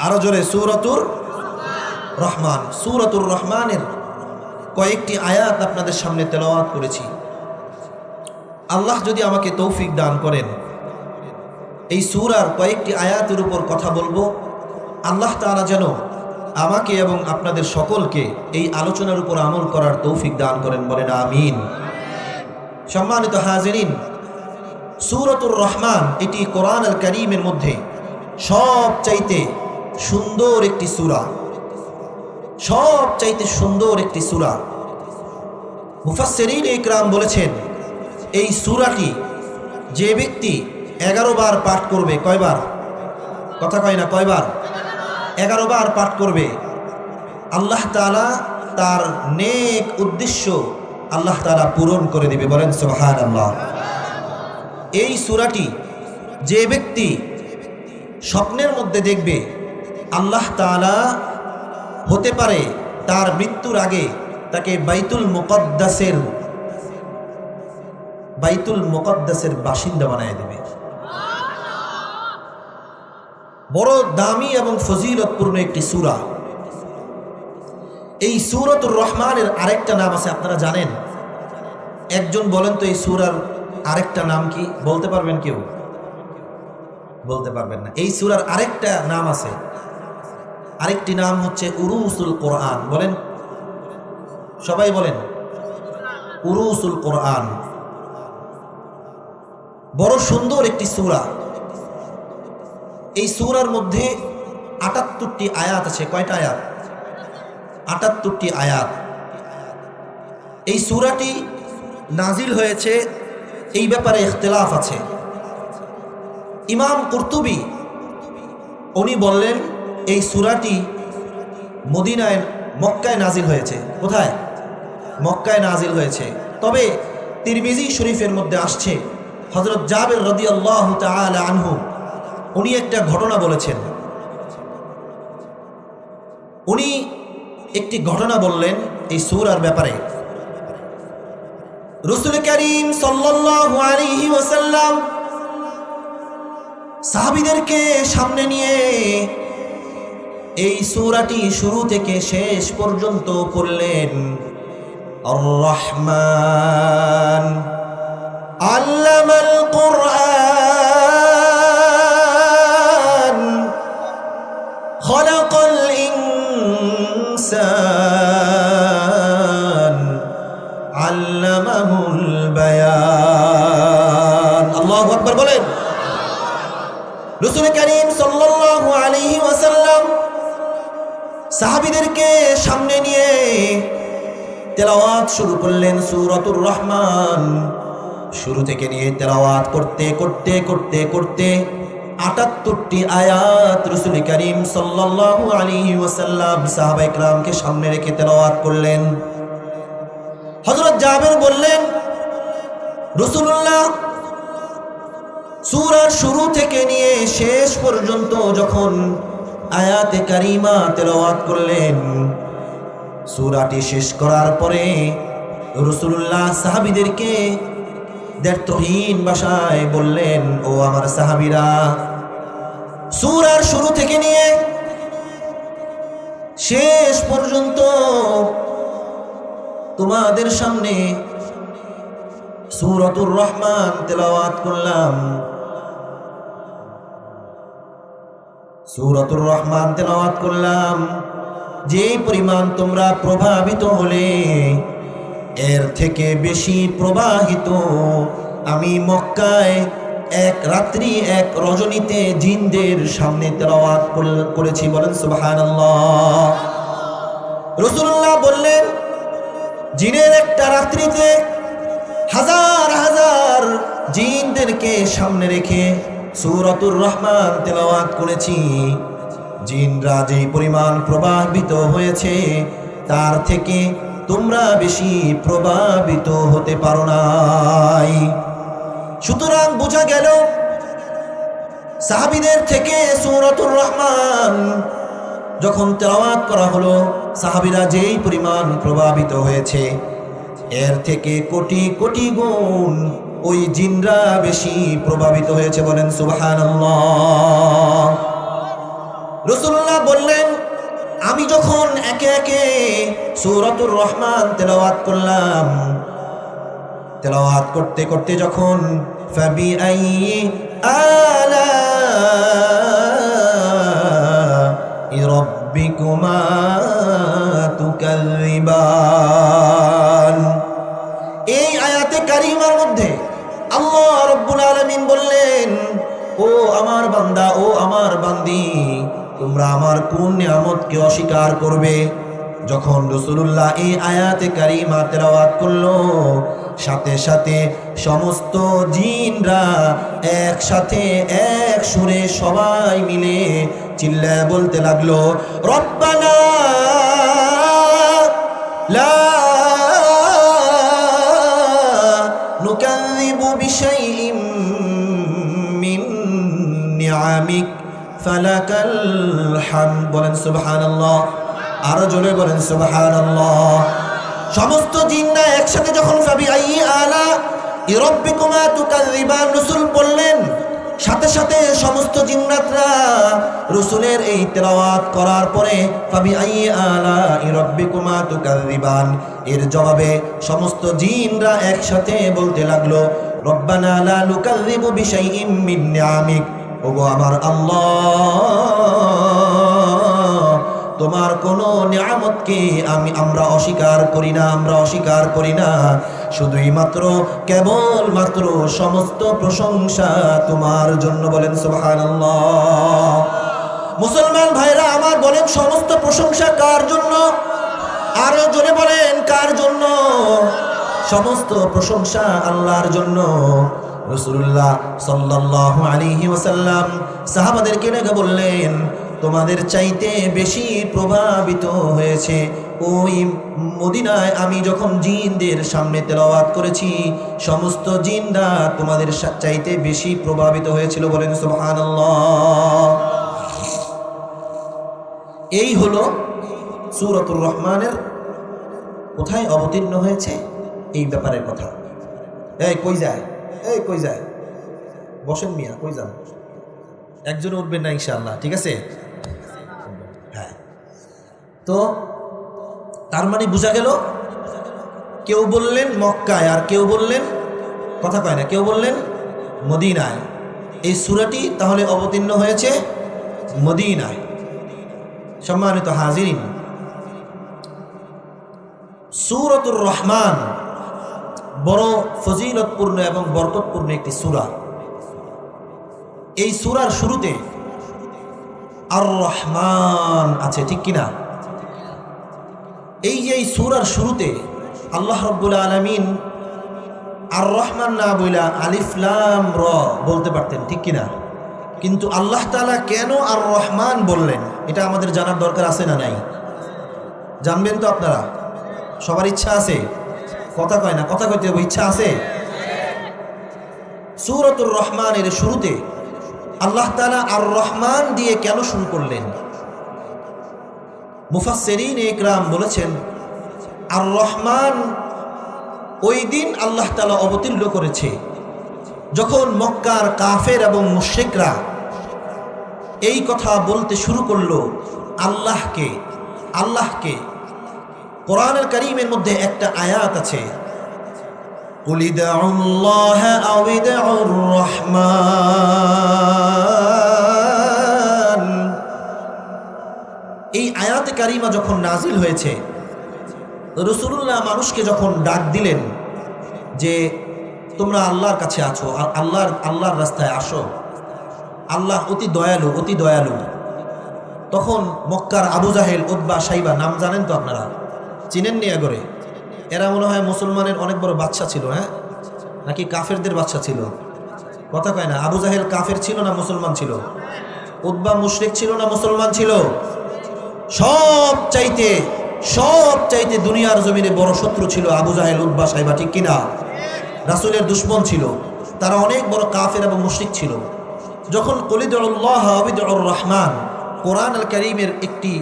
আরো জোরে, সূরাতুর রহমান। সূরাতুর রহমানের কয়েকটি আয়াত আপনাদের সামনে তেলাওয়াত করেছি। আল্লাহ যদি আমাকে তৌফিক দান করেন, এই সূরার কয়েকটি আয়াতের উপর কথা বলবো। আল্লাহ তাআলা যেন আমাকে এবং আপনাদের সকলকে এই আলোচনার উপর আমল করার তৌফিক দান করেন, বলেন আমিন। সম্মানিত হাজিরিন, সূরাতুর রহমান এটি কোরআন আল কারীমের মধ্যে সবচাইতে সুন্দর একটি সূরা, সবচাইতে সুন্দর একটি সূরা। মুফাসসিরিন ইকরাম বলেছেন এই সূরাটি যে ব্যক্তি 11 বার পাঠ করবে, কয়বার? কথা কয় না, কয়বার? 11 বার পাঠ করবে, আল্লাহ তাআলা তার নেক উদ্দেশ্য আল্লাহ তাআলা পূরণ করে দিবে, বলেন সুবহানাল্লাহ। এই সূরাটি যে ব্যক্তি স্বপ্নের মধ্যে দেখবে, আল্লাহ তাআলা হতে পারে তার মৃত্যুর আগে তাকে বাইতুল মুকদ্দাসের বাসিন্দা বানায় দেবে। বড় দামি এবং ফজিলতপূর্ণ একটি সূরা। এই সূরাতুর রহমানের আরেকটা নাম আছে, আপনারা জানেন? একজন বলেন তো এই সূরার আরেকটা নাম কি? বলতে পারবেন কেউ? বলতে পারবেন না। এই সূরার আরেকটা নাম আছে, আরেকটি নাম হচ্ছে উরুসুল কোরআন। বলেন, সবাই বলেন উরুসুল কোরআন। বড় সুন্দর একটি সূরা। এই সূরার মধ্যে ৭৮টি আয়াত আছে। কয়টা আয়াত? ৭৮টি আয়াত। এই সূরাটি নাজিল হয়েছে, এই ব্যাপারে ইখতিলাফ আছে। ইমাম কুরতুবী উনি বললেন এই সূরাটি মদিনায়, মক্কায় নাজিল হয়েছে। কোথায়? মক্কায় নাজিল হয়েছে। তবে তিরমিজি শরীফের মধ্যে আসছে, হযরত জাবের রাদিয়াল্লাহু তাআলা আনহু উনি একটা ঘটনা বলেছেন। উনি একটি ঘটনা বললেন এই সূরার ব্যাপারে। রাসূল করিম সাল্লাল্লাহু আলাইহি ওয়াসাল্লাম সাহাবীদেরকে সামনে নিয়ে এই সূরাটি শুরু থেকে শেষ পর্যন্ত পড়লেন। আর রহমান আল্লামাল কুরআন খলাকাল ইনসান আল্লামাহুল বায়ান। আল্লাহু আকবার বলেন। রাসূল করিম সাল্লাল্লাহু আলাইহি ওয়াসাল্লাম সাহাবীদেরকে সামনে নিয়ে তেলাওয়াত শুরু করলেন সূরাতুর রহমান। শুরু থেকে নিয়ে তেলাওয়াত করতে করতে করতে করতে ৭৮টি আয়াত রাসূল করিম সাল্লাল্লাহু আলাইহি ওয়াসাল্লাম সাহাবায়ে কেরামকে সামনে রেখে তেলাওয়াত করলেন। হযরত জাবের বললেন, রাসূলুল্লাহ সূরার শুরু থেকে নিয়ে শেষ পর্যন্ত যখন আয়াতে কারিমা তেলাওয়াত করলেন, সূরাটি শেষ করার পরে রাসূলুল্লাহ সাহাবীদেরকে দ্ব্যর্থহীন ভাষায় বললেন, ও আমার সাহাবীরা, সূরার শুরু থেকে নিয়ে শেষ পর্যন্ত তোমাদের সামনে সূরাতুর রহমান তেলাওয়াত করলাম। সূরাতুর রহমান তেলাওয়াত করলাম, যেই পরিমাণ তোমরা প্রভাবিত হলে এর থেকে বেশি প্রবাহিত আমি মক্কায় এক রাত্রি এক রজনীতে জিনদের সামনে তেলাওয়াত করেছি। বলেন সুবহানাল্লাহ। রাসূলুল্লাহ বললেন, জিনের একটা রাত্রিতে হাজার হাজার জিনদেরকে সামনে রেখে সূরাতুর রহমান তেলাওয়াত করেছি। জিনরা যেই পরিমাণ প্রভাবিত হয়েছে তার থেকে তোমরা বেশি প্রভাবিত হতে পারো নাই। সুতরাং বোঝা গেল সাহাবীদের থেকে সূরাতুর রহমান যখন তেলাওয়াত করা হলো, সাহাবীরা যেই পরিমাণ প্রভাবিত হয়েছে, এর থেকে কোটি কোটি গুণ ওই জিনরা বেশি প্রভাবিত হয়েছে। বলেন সুবহানাল্লাহ। রাসূলুল্লাহ বললেন, আমি যখন একে একে সূরাতুর রহমান তেলাওয়াত করলাম, তেলাওয়াত করতে করতে যখন ফাবিআইয়ি আলা'i রাব্বিকুমা তুকাযযিবান, এই আয়াতে কারিমার মধ্যে আল্লাহ রাব্বুল আলামিন বললেন, ও আমার বান্দা, ও আমার বান্দি, তোমরা আমার কোন নিয়ামতকে অস্বীকার করবে? যখন রাসূলুল্লাহ এই আয়াতে কারিমা তেলাওয়াত করলো, সাথে সাথে সমস্ত জিনরা একসাথে এক সুরে সবাই মিলে চিল্লায় বলতে লাগলো, রব্বানা লা নুকাযযিবু বিশাইইন মিন নিআমিক ফালাকাল হামদ। বলেন সুবহানাল্লাহ। আরো জোরে বলেন সুবহানাল্লাহ। সমস্ত জিন্না একসাথে যখন ফাবিআইয়ি আলা'i রাব্বিকুমা তুকাযযিবান রাসূল বললেন, সাথে সাথে সমস্ত জিন্নাতরা রাসূলের এই তেলাওয়াত করার পরে ফাবিআইয়ি আলা'i রাব্বিকুমা তুকাযযিবান এর জবাবে সমস্ত জিনরা একসাথে বলতে লাগলো, রব্বানা লা নুকাযযিবু বিশাইইন মিন নিআমিক, ওগো আমার আল্লাহ, তোমার কোন নিয়ামতকে আমরা অস্বীকার করি না, আমরা অস্বীকার করি না। শুধুই মাত্র কেবল মাত্র সমস্ত প্রশংসা তোমার জন্য। বলেন সুবহানাল্লাহ। মুসলমান ভাইরা আমার, বলেন সমস্ত প্রশংসা কার জন্য? আরো জোরে বলেন, কার জন্য? সমস্ত প্রশংসা আল্লাহর জন্য। রাসূলুল্লাহ সাল্লাল্লাহু আলাইহি ওয়াসাল্লাম সাহাবাদেরকে ডেকে বললেন, তোমাদের চাইতে বেশি প্রভাবিত হয়েছে ওই মদিনায় আমি যখন জিনদের সামনে তেলাওয়াত করেছি, সমস্ত জিনরা তোমাদের চাইতে বেশি প্রভাবিত হয়েছিল। বলেন সুবহানাল্লাহ। এই হলো সূরাতুর রহমানের কোথায় অবতীর্ণ হয়েছে এই ব্যাপারের কথা। এই কই যায়, এই কই যায়, বসেন মিয়া, কই যান? একজন উঠবেন না ইনশাআল্লাহ, ঠিক আছে? হ্যাঁ, তো তার মানে বোঝা গেল, কেউ বললেন মক্কায় আর কেউ বললেন, কথা কয় না, কেউ বললেন মদিনায়। এই সূরাটি তাহলে অবতীর্ণ হয়েছে মদিনায়। সম্মানিত হাজিরিন, সূরাতুর রহমান বড় ফজিলতপূর্ণ এবং বরকতপূর্ণ একটি সূরা। এই সূরার শুরুতে আর রহমান আছে, ঠিক কিনা? এই যে এই সূরার শুরুতে আল্লাহ রাব্বুল আলামিন আর রহমান না বইলা আলিফ লাম র বলতে পারতেন, ঠিক কিনা? কিন্তু আল্লাহ তাআলা কেন আর রহমান বললেন এটা আমাদের জানার দরকার আছে না নাই? জানবেন তো আপনারা? সবার ইচ্ছা আছে? কথা কয় না, কথা কইতে হবে, ইচ্ছা আছে? সূরাতুর রহমানের শুরুতে আল্লাহ তাআলা আর রহমান দিয়ে কেন শুরু করলেন? মুফাসসিরিন ইকরাম বলেছেন, আর রহমান ওই দিন আল্লাহ তাআলা অবতীর্ণ করেছে যখন মক্কার কাফের এবং মুশরিকরা এই কথা বলতে শুরু করলো আল্লাহকে। কোরআনুল কারীমের মধ্যে একটা আয়াত আছে, কুল ইদউল্লাহ আও ইদউর রহমান। এই আয়াতে কারিমা যখন নাজিল হয়েছে, রাসূলুল্লাহ মানুষকে যখন ডাক দিলেন যে তোমরা আল্লাহর কাছে আছো, আল্লাহর রাস্তায় আসো, আল্লাহ অতি দয়ালু, অতি দয়ালু। তখন মক্কার আবু জাহেল, উতবা, সাইবা নাম জানেন তো আপনারা? চিনেন নি? আগরে এরা মনে হয় মুসলমানের অনেক বড় বাদশা ছিল, হ্যাঁ, নাকি কাফেরদের বাদশা ছিল? কথা কয় না। আবু জাহেল কাফের ছিল না মুসলমান ছিল? উতবা মুশরিক ছিল না মুসলমান ছিল? সব চাইতে সবচাইতে দুনিয়ার জমিনে বড় শত্রু ছিল আবু জাহেল, উতবা, সাইবা, ঠিক কিনা? রাসূলের দুশমন ছিল। তারা অনেক বড় কাফের এবং মুশরিক ছিল। যখন কুলিদুল্লাহ আবিদুর রহমান, কোরআন আল কারীমের একটি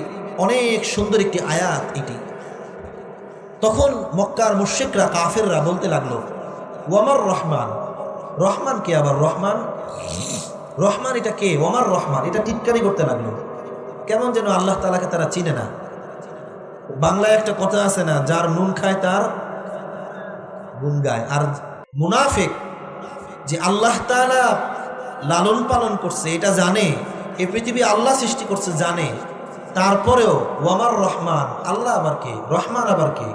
অনেক সুন্দর একটি আয়াত এটি, তখন মক্কার মুশরিকরা কাফেররা বলতে লাগলো, ওয়ামার রহমান, রহমান কে আবার? রহমান, রহমান এটা কে? ওয়ামার রহমান, এটা টিটকারি করতে লাগলো। কেমন যেন আল্লাহ তাআলাকে তারা চিনে না। বাংলায় একটা কথা আছে না, যার নুন খায় তার গুণ গায়। আর মুনাফিক যে আল্লাহ তাআলা লালন পালন করছে এটা জানে, এই পৃথিবী আল্লাহ সৃষ্টি করছে জানে, তারপরেও ওয়ামার রহমান, আল্লাহ আবার কে? রহমান আবার কে?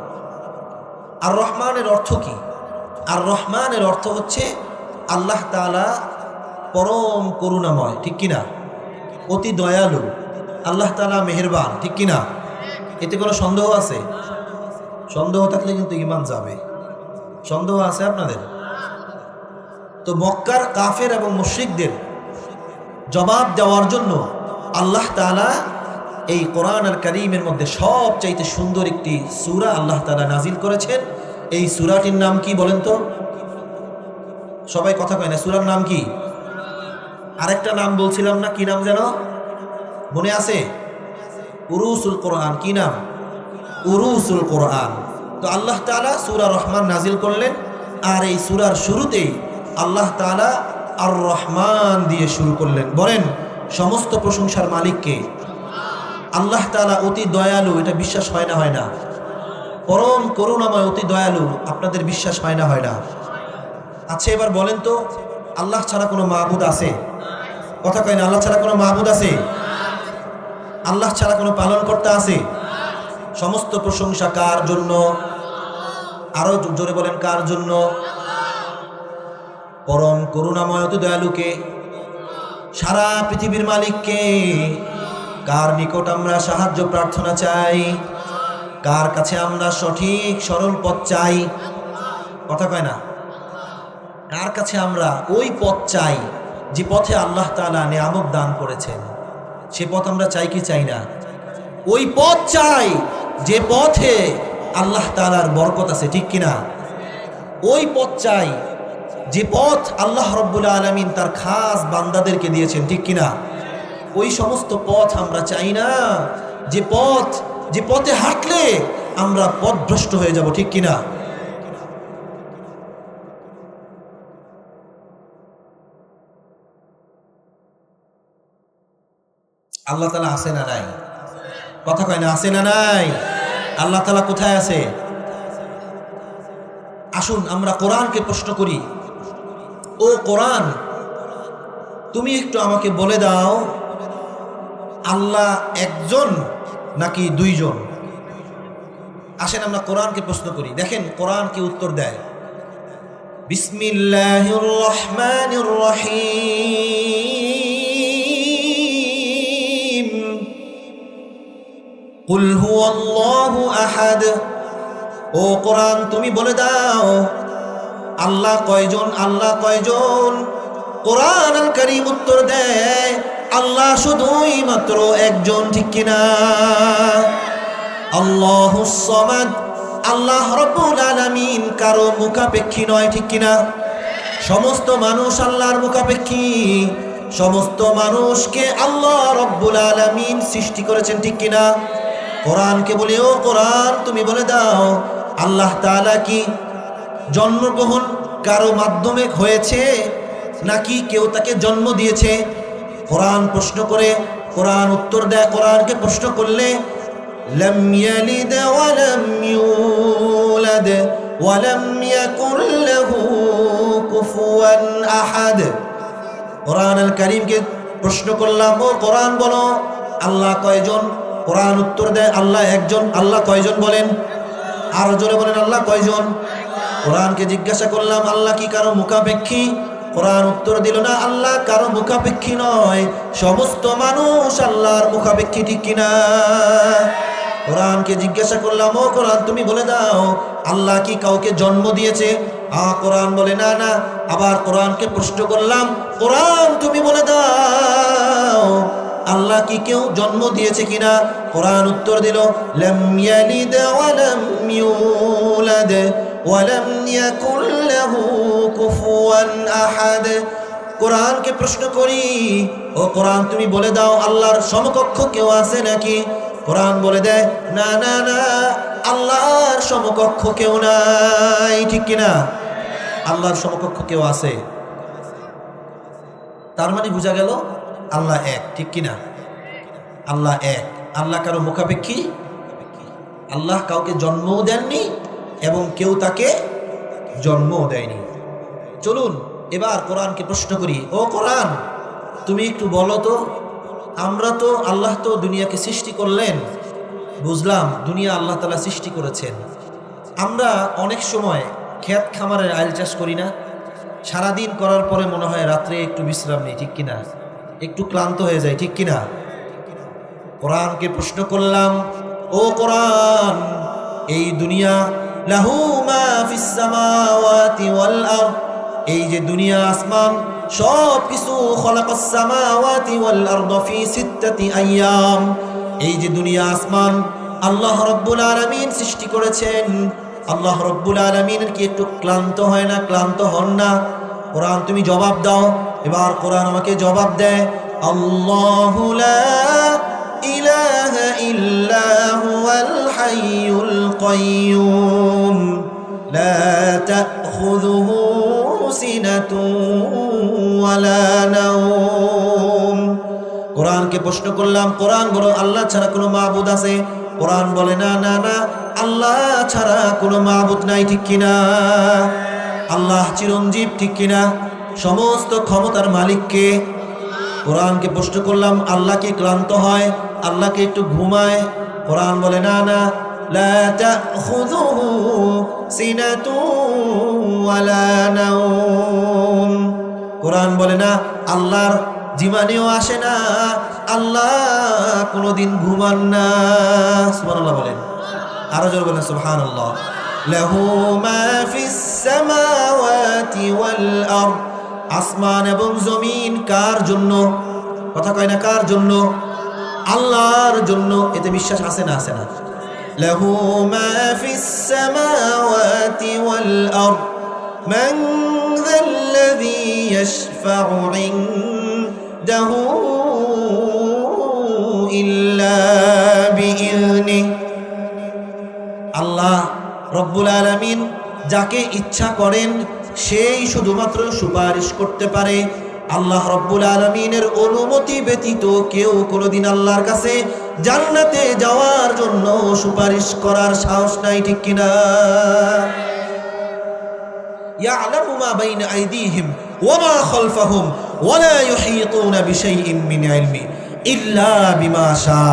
আর রহমানের অর্থ কি? আর রহমানের অর্থ হচ্ছে আল্লাহ তাআলা পরম করুণাময়, ঠিক কিনা? অতি দয়ালু, আল্লাহ তাআলা মেহেরবান, ঠিক কিনা? এতে কোনো সন্দেহ আছে? সন্দেহ থাকলে কিন্তু ঈমান যাবে। সন্দেহ আছে আপনাদের? তো মক্কার কাফের এবং মুশরিকদের জবাব দেওয়ার জন্য আল্লাহ তাআলা এই কোরআন আল কারীমের মধ্যে সবচাইতে সুন্দর একটি সূরা আল্লাহ তাআলা নাজিল করেছেন। এই সূরাটির নাম কি বলেন তো? সবাই কথা কয় না, সূরার নাম কি? আরেকটা নাম বলছিলাম না, কি নাম যেন মনে আছে? উরুসুল কোরআন। কি নাম? উরুসুল কোরআন। তো আল্লাহ তাআলা সূরা রহমান নাজিল করলেন, আর এই সূরার শুরুতেই আল্লাহ তাআলা আর রহমান দিয়ে শুরু করলেন। বলেন, সমস্ত প্রশংসার মালিককে? আল্লাহ তাআলা অতি দয়ালু, এটা বিশ্বাস হয় না? হয় না? পরম করুণাময়, অতি দয়ালু, আপনাদের বিশ্বাস হয় না? হয় না? আচ্ছা, এবার বলেন তো, আল্লাহ ছাড়া কোনো মাবুদ আছে? কথা কয় না, আল্লাহ ছাড়া কোনো মাবুদ আছে? আল্লাহ ছাড়া কোনো পালনকর্তা আছে? সমস্ত প্রশংসা কার জন্য? আরো জোরে বলেন, কার জন্য? পরম করুণাময় অতি দয়ালুকে, সারা পৃথিবীর মালিককে। কার নিকট আমরা সাহায্য প্রার্থনা চাই? কার কাছে আমরা সঠিক সরল পথ চাই? কথা কয় না? কার কাছে আমরা ওই পথ চাই যে পথে আল্লাহ তাআলা নিয়ামত দান করেছেন? সে পথ আমরা চাই কি চাই না? ওই পথ চাই যে পথে আল্লাহ তাআলার বরকত আছে, ঠিক কিনা? ওই পথ চাই যে পথ আল্লাহ রাব্বুল আলামিন তার খাস বান্দাদেরকে দিয়েছেন, ঠিক কিনা? ওই সমস্ত পথ আমরা চাই না যে পথে হাঁটলে আমরা পথভ্রষ্ট হয়ে যাব, ঠিক কিনা? আল্লাহ তাআলা আছে না নাই? কথা কয় না, আছে না নাই? আল্লাহ তাআলা কোথায় আছে? আসুন আমরা কোরআনকে প্রশ্ন করি, ও কোরআন, তুমি একটু আমাকে বলে দাও, আল্লাহ একজন নাকি দুইজন? আসেন আমরা কোরআনকে প্রশ্ন করি, দেখেন কোরআন কি উত্তর দেয়। বিসমিল্লাহির রহমানির রহিম। কুল হুয়াল্লাহু আহাদ। ও কোরআন, তুমি বলে দাও, আল্লাহ কয়জন? আল্লাহ কয়জন? কোরআন আল কারীম উত্তর দেয়, আল্লাহ শুধুই মাত্র একজন, ঠিক কিনা? আল্লাহুস সামাদ, আল্লাহ রাব্বুল আলামিন কারো মুখাপেক্ষী নয়, ঠিক কিনা? সমস্ত মানুষ আল্লাহর মুখাপেক্ষী, সমস্ত মানুষকে আল্লাহ রাব্বুল আলামিন সৃষ্টি করেছেন, ঠিক কিনা? কোরআনকে বলি, ও কোরআন, তুমি বলে দাও, আল্লাহ তাআলা কি জন্মগ্রহণ কারো মাধ্যমে হয়েছে নাকি কেউ তাকে জন্ম দিয়েছে? কোরআন প্রশ্ন করে, কোরআন উত্তর দেয়। কোরআনকে প্রশ্ন করলে, লাম ইয়ালিদ ওয়া লাম ইউলাদ ওয়া লাম ইয়াকুল লাহু কুফুয়ান আহাদ। কোরআন আল কারীমকে প্রশ্ন করলাম, ও কোরআন বলো, আল্লাহ কয়জন? কোরআন উত্তর দেয়, আল্লাহ একজন। আল্লাহ কয়জন বলেন? আরো জোরে বলেন, আল্লাহ কয়জন? কোরআনকে জিজ্ঞাসা করলাম, আল্লাহ কি কারো মুখাপেক্ষী? কোরআন উত্তর দিল না, আল্লাহ কারো মুখাপেক্ষী নয়, সমস্ত মানুষ আল্লাহর মুখাপেক্ষী, ঠিক কিনা? কোরআনকে জিজ্ঞাসা করলাম, ও কোরআন, তুমি বলে দাও, আল্লাহ কি কাউকে জন্ম দিয়েছে? কোরআন বলে না, না। আবার কোরআনকে প্রশ্ন করলাম, কোরআন তুমি বলে দাও, আল্লাহ কি কেউ জন্ম দিয়েছে কিনা? কোরআন উত্তর দিল, লাম ইয়ালিদ ওয়া লাম ইউলাদ ওয়া লাম ইয়াকুল লাহু কুফুয়ান আহাদ। কোরআনকে প্রশ্ন করি, ও কোরআন তুমি বলে দাও আল্লাহর সমকক্ষ কেউ আছে নাকি? কোরআন বলে দেয়, না না না, আল্লাহর সমকক্ষ কেউ নাই। ঠিক কিনা? আল্লাহর সমকক্ষ কেউ আছে, তার মানে বোঝা গেল আল্লাহ এক। ঠিক কিনা? আল্লাহ এক। আল্লাহ কারো মুখাপেক্ষী, আল্লাহ কাউকে জন্মও দেননি এবং কেউ তাকে জন্মও দেয়নি। চলুন এবার কোরআনকে প্রশ্ন করি, ও কোরআন তুমি একটু বলো তো, আমরা তো আল্লাহ তো দুনিয়াকে সৃষ্টি করলেন, বুঝলাম দুনিয়া আল্লাহ তাআলা সৃষ্টি করেছেন। আমরা অনেক সময় ক্ষেত খামারের আইল চাষ করি না? সারাদিন করার পরে মনে হয় রাত্রে একটু বিশ্রাম নেই। ঠিক কিনা? একটু ক্লান্ত হয়ে যায়। ঠিক কিনা? কোরআনকে প্রশ্ন করলাম, ও কোরআন এই দুনিয়া লাহু মা ফিস সামাওয়াতি ওয়াল আরদ, এই যে দুনিয়া আসমান সব কিছু, খালাকাস সামাওয়াতি ওয়াল আরদ ফি সিত্তাতি আইয়াম, এই যে দুনিয়া আসমান আল্লাহ রাব্বুল আলামিন সৃষ্টি করেছেন। আল্লাহ রাব্বুল আলামিনের কি একটু ক্লান্ত হয় না? ক্লান্ত হন না? কোরআন তুমি জবাব দাও। এবার কোরআন আমাকে জবাব দেয়, আল্লাহু লা ইলাহা ইল্লা হুয়াল হাইয়ুল কাইয়্যুম লা তাখুযুহু সিনাতুন ওয়ালা নাওম। কোরআনকে প্রশ্ন করলাম, কোরআন বলো আল্লাহ ছাড়া কোনো মাবুদ আছে? কোরআন বলে না না না, আল্লাহ ছাড়া কোনো মাবুদ নাই। ঠিক কিনা? আল্লাহ চিরঞ্জীব। ঠিক কিনা? সমস্ত ক্ষমতার মালিককে। কোরআনকে প্রশ্ন করলাম, আল্লাহ কি ক্লান্ত হয়? আল্লাহকে একটু ঘুমায়? কোরআন বলে না না, লা তাখুযুহু সিনাতুন ওয়ালা নাওম। কোরআন বলে না, আল্লাহর জীবনেও আসে না, আল্লাহ কোনোদিন ঘুমান না। সুবহানাল্লাহ বলেন, আরো জোরে বলেন সুবহানাল্লাহ। লাহু মা ফিস সামাওয়াতি ওয়াল আরদ, আসমান এবং জমিন কার জন্য? কথা কয় না, কার জন্য? আল্লাহর জন্য। এতে বিশ্বাস আছে না? আছে না? লাহু মা ফিস সামাওয়াতি ওয়াল আরদ মান যাল্লাযী ইয়াশফাউ ইনদাহু ইল্লা বিইذনিহি। আল্লাহ রব্বুল আলামিন যাকে ইচ্ছা করেন সেই শুধুমাত্র সুপারিশ করতে পারে। আল্লাহ রব্বুল আলামিনের অনুমতি ব্যতীত কেউ কোনোদিন আল্লাহর কাছে জান্নাতে যাওয়ার জন্য সুপারিশ করার সাহস নাই। ঠিক কিনা? ইয়ালামু মা বাইনা আইদিহিম ওয়া মা খালফাহুম ওয়া লা ইউহিতুনা বিশাইইন মিন ইলমি ইল্লা বিমা শা।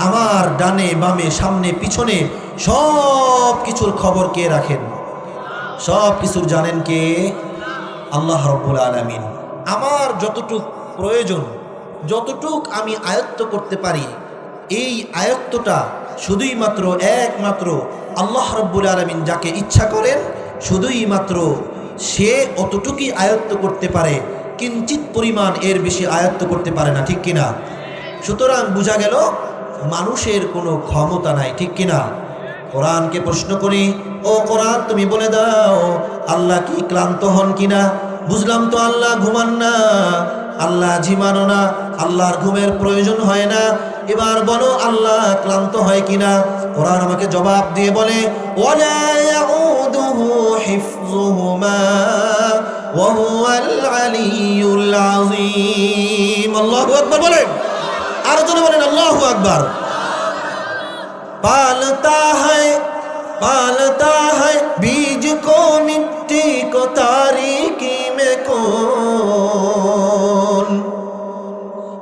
আমার ডানে বামে সামনে পিছনে সব কিছুর খবর কে রাখেন? সব কিছুর জানেন কে? আল্লাহ রাব্বুল আলামিন। আমার যতটুক প্রয়োজন, যতটুক আমি আয়ত্ত করতে পারি, এই আয়ত্তটা শুধুই মাত্র একমাত্র আল্লাহ রাব্বুল আলামিন যাকে ইচ্ছা করেন শুধুই মাত্র সে অতটুকুই আয়ত্ত করতে পারে, কিঞ্চিত পরিমাণ এর বেশি আয়ত্ত করতে পারে না। ঠিক কিনা? সুতরাং বোঝা গেল মানুষের কোনো ক্ষমতা নাই। ঠিক কিনা? কোরআনকে প্রশ্ন করি, ও কোরআন তুমি বলে দাও আল্লাহ কি ক্লান্ত হন কিনা? বুঝলাম তো আল্লাহ ঘুমান না, আল্লাহ ঝিমানো না, আল্লাহর ঘুমের প্রয়োজন হয় না। এবার বলো আল্লাহ ক্লান্ত হয় কিনা? কোরআন আমাকে জবাব দিয়ে বলে, ওয়ালা ইয়াউদুহু হিফযুহুমা ওয়া হুয়াল আলিয়্যুল আযীম। আল্লাহু আকবার বলেন, আর জোরে বলেন আল্লাহু আকবার। पालता है बीज को मिट्टी को तारीकी में कौन,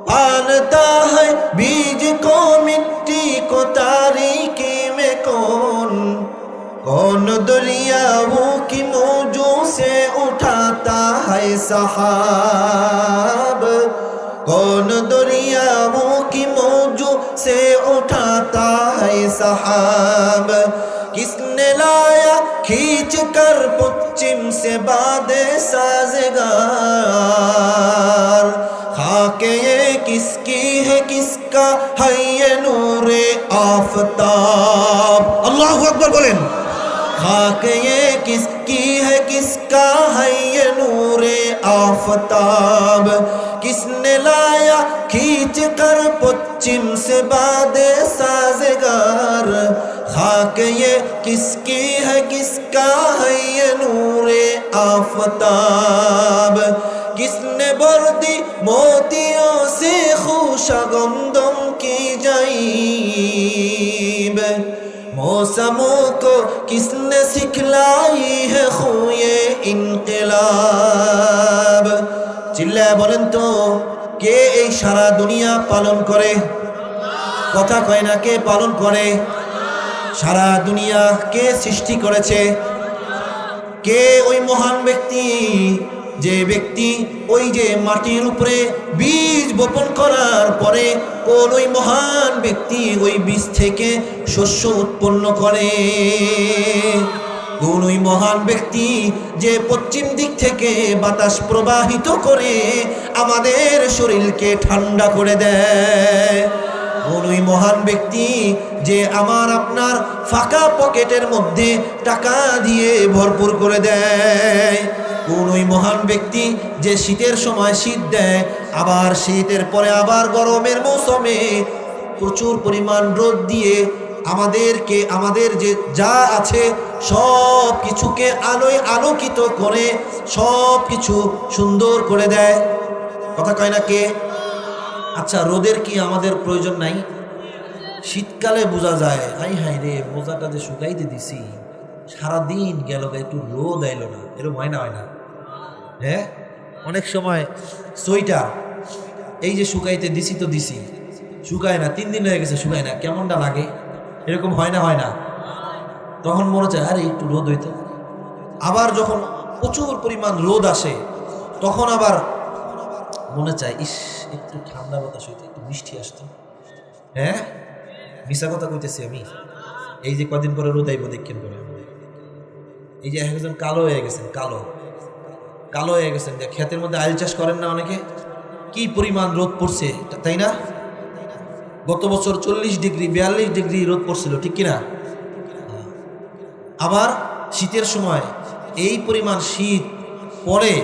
पालता है बीज को मिट्टी को तारीकी में कौन, कौन दरियाओं की मौजों से उठाता है सहाब, कौन दरियाओं की मौजों से उठाता है सहाब, किसने लाया खींच कर पश्चिम से बादे साज़गार, खाके ये किसकी है किसका है ये नूरे आफताब। अल्लाहु अकबर बोलें। खाक ये किसकी है, किसका है ये नूरे आफताब, किसने लाया खींच कर पश्चिम से बादे साज़गार। खाक ये किसकी है, किसका है ये नूरे आफताब, किसने भर दी मोतियों से खुशा गंदम की जाइब, मौसमों को किसने सिखलाई है खुए इनकलाब। चिल्लाया बोलें तो কে এই সারা দুনিয়া পালন করে? কথা কয় না, কে পালন করে? সারা দুনিয়া কে সৃষ্টি করেছে? কে ওই মহান ব্যক্তি, যে ব্যক্তি ওই যে মাটির উপরে বীজ বপন করার পরে কোন ওই মহান ব্যক্তি ওই বীজ থেকে শস্য উৎপন্ন করে? কোন ওই মহান ব্যক্তি যে পশ্চিম দিক থেকে বাতাস প্রবাহিত করে আমাদের শরীরকে ঠান্ডা করে দেয়? কোন ওই মহান ব্যক্তি যে আমার আপনার ফাঁকা পকেটের মধ্যে টাকা দিয়ে ভরপুর করে দেয়? কোন ওই মহান ব্যক্তি যে শীতের সময় শীত দেয়, আবার শীতের পরে আবার গরমের মৌসুমে প্রচুর পরিমাণ রোদ দিয়ে আমাদেরকে আমাদের যে যা আছে সব কিছুকে আলোয় আলোকিত করে সব কিছু সুন্দর করে দেয়? কথা কয় না কে? আচ্ছা, রোদের কি আমাদের প্রয়োজন নাই? শীতকালে বোঝা যায়, হাই হাই রে বোঝাটা যে শুকাইতে দিছি, সারাদিন গেল একটু রোদ আইলো না, এরকম হয় না? হয় না? হ্যাঁ, অনেক সময় সোয়েটার এই যে শুকাইতে দিছি তো দিছি, শুকায় না, 3 দিন হয়ে গেছে শুকায় না, কেমনটা লাগে? এরকম হয় না? হয় না? তখন মনে চায় আরে একটু রোদ হইতো। আবার যখন প্রচুর পরিমাণ রোদ আসে তখন আবার মনে চায় ইস একটু ঠান্ডা বাতাস হইতো, একটু মিষ্টি আসতো। হ্যাঁ, মিশা কথা কইতেছি আমি। এই যে কদিন পরে রোদ আইব দেখেন করে, এই যে একজন কালো হয়ে গেছেন, কালো হয়ে গেছেন, যে ক্ষেতের মধ্যে আইল চাষ করেন না অনেকে, কি পরিমাণ রোদ পড়ছে তাই না? গত বছর 40 ডিগ্রি 42 ডিগ্রি রোদ পড়ছিল, ঠিক কিনা? আবার শীতের সময় এই পরিমাণ শীত পড়ে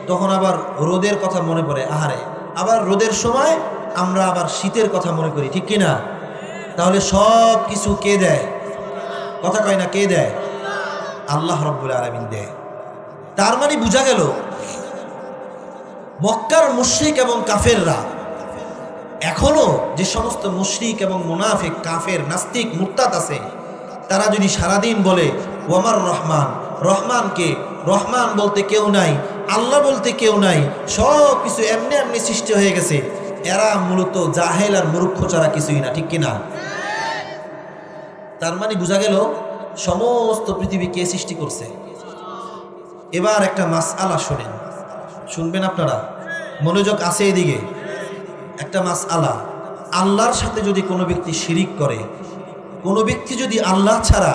তখন আবার রোদের কথা মনে পড়ে, আহারে। আবার রোদের সময় আমরা আবার শীতের কথা মনে করি, ঠিক কিনা? তাহলে সব কিছু কে দেয়? কথা কয় না, কে দেয়? আল্লাহ রাব্বুল আলামিন দেয়। তার মানে বোঝা গেল মক্কার মুশরিক এবং কাফেররা এখনো যে সমস্ত মুশরিক এবং মুনাফিক কাফের নাস্তিক মুরতাদ আছে, তারা যদি সারাদিন বলে ওয়ামার রহমান, রহমানকে, রহমান বলতে কেউ নাই, আল্লাহ বলতে কেউ নাই, সব কিছু এমনি এমনি সৃষ্টি হয়ে গেছে, এরা মূলত জাহেল আর মূর্খ ছাড়া কিছুই না, ঠিক কিনা? তার মানে বোঝা গেল সমস্ত পৃথিবী কে সৃষ্টি করছে? এবার একটা মাসআলা শুনবেন আপনারা, মনোযোগ আছে এদিকে। একটা মাসআলা, আল্লাহর সাথে যদি কোনো ব্যক্তি শিরিক করে, কোনো ব্যক্তি যদি আল্লাহ ছাড়া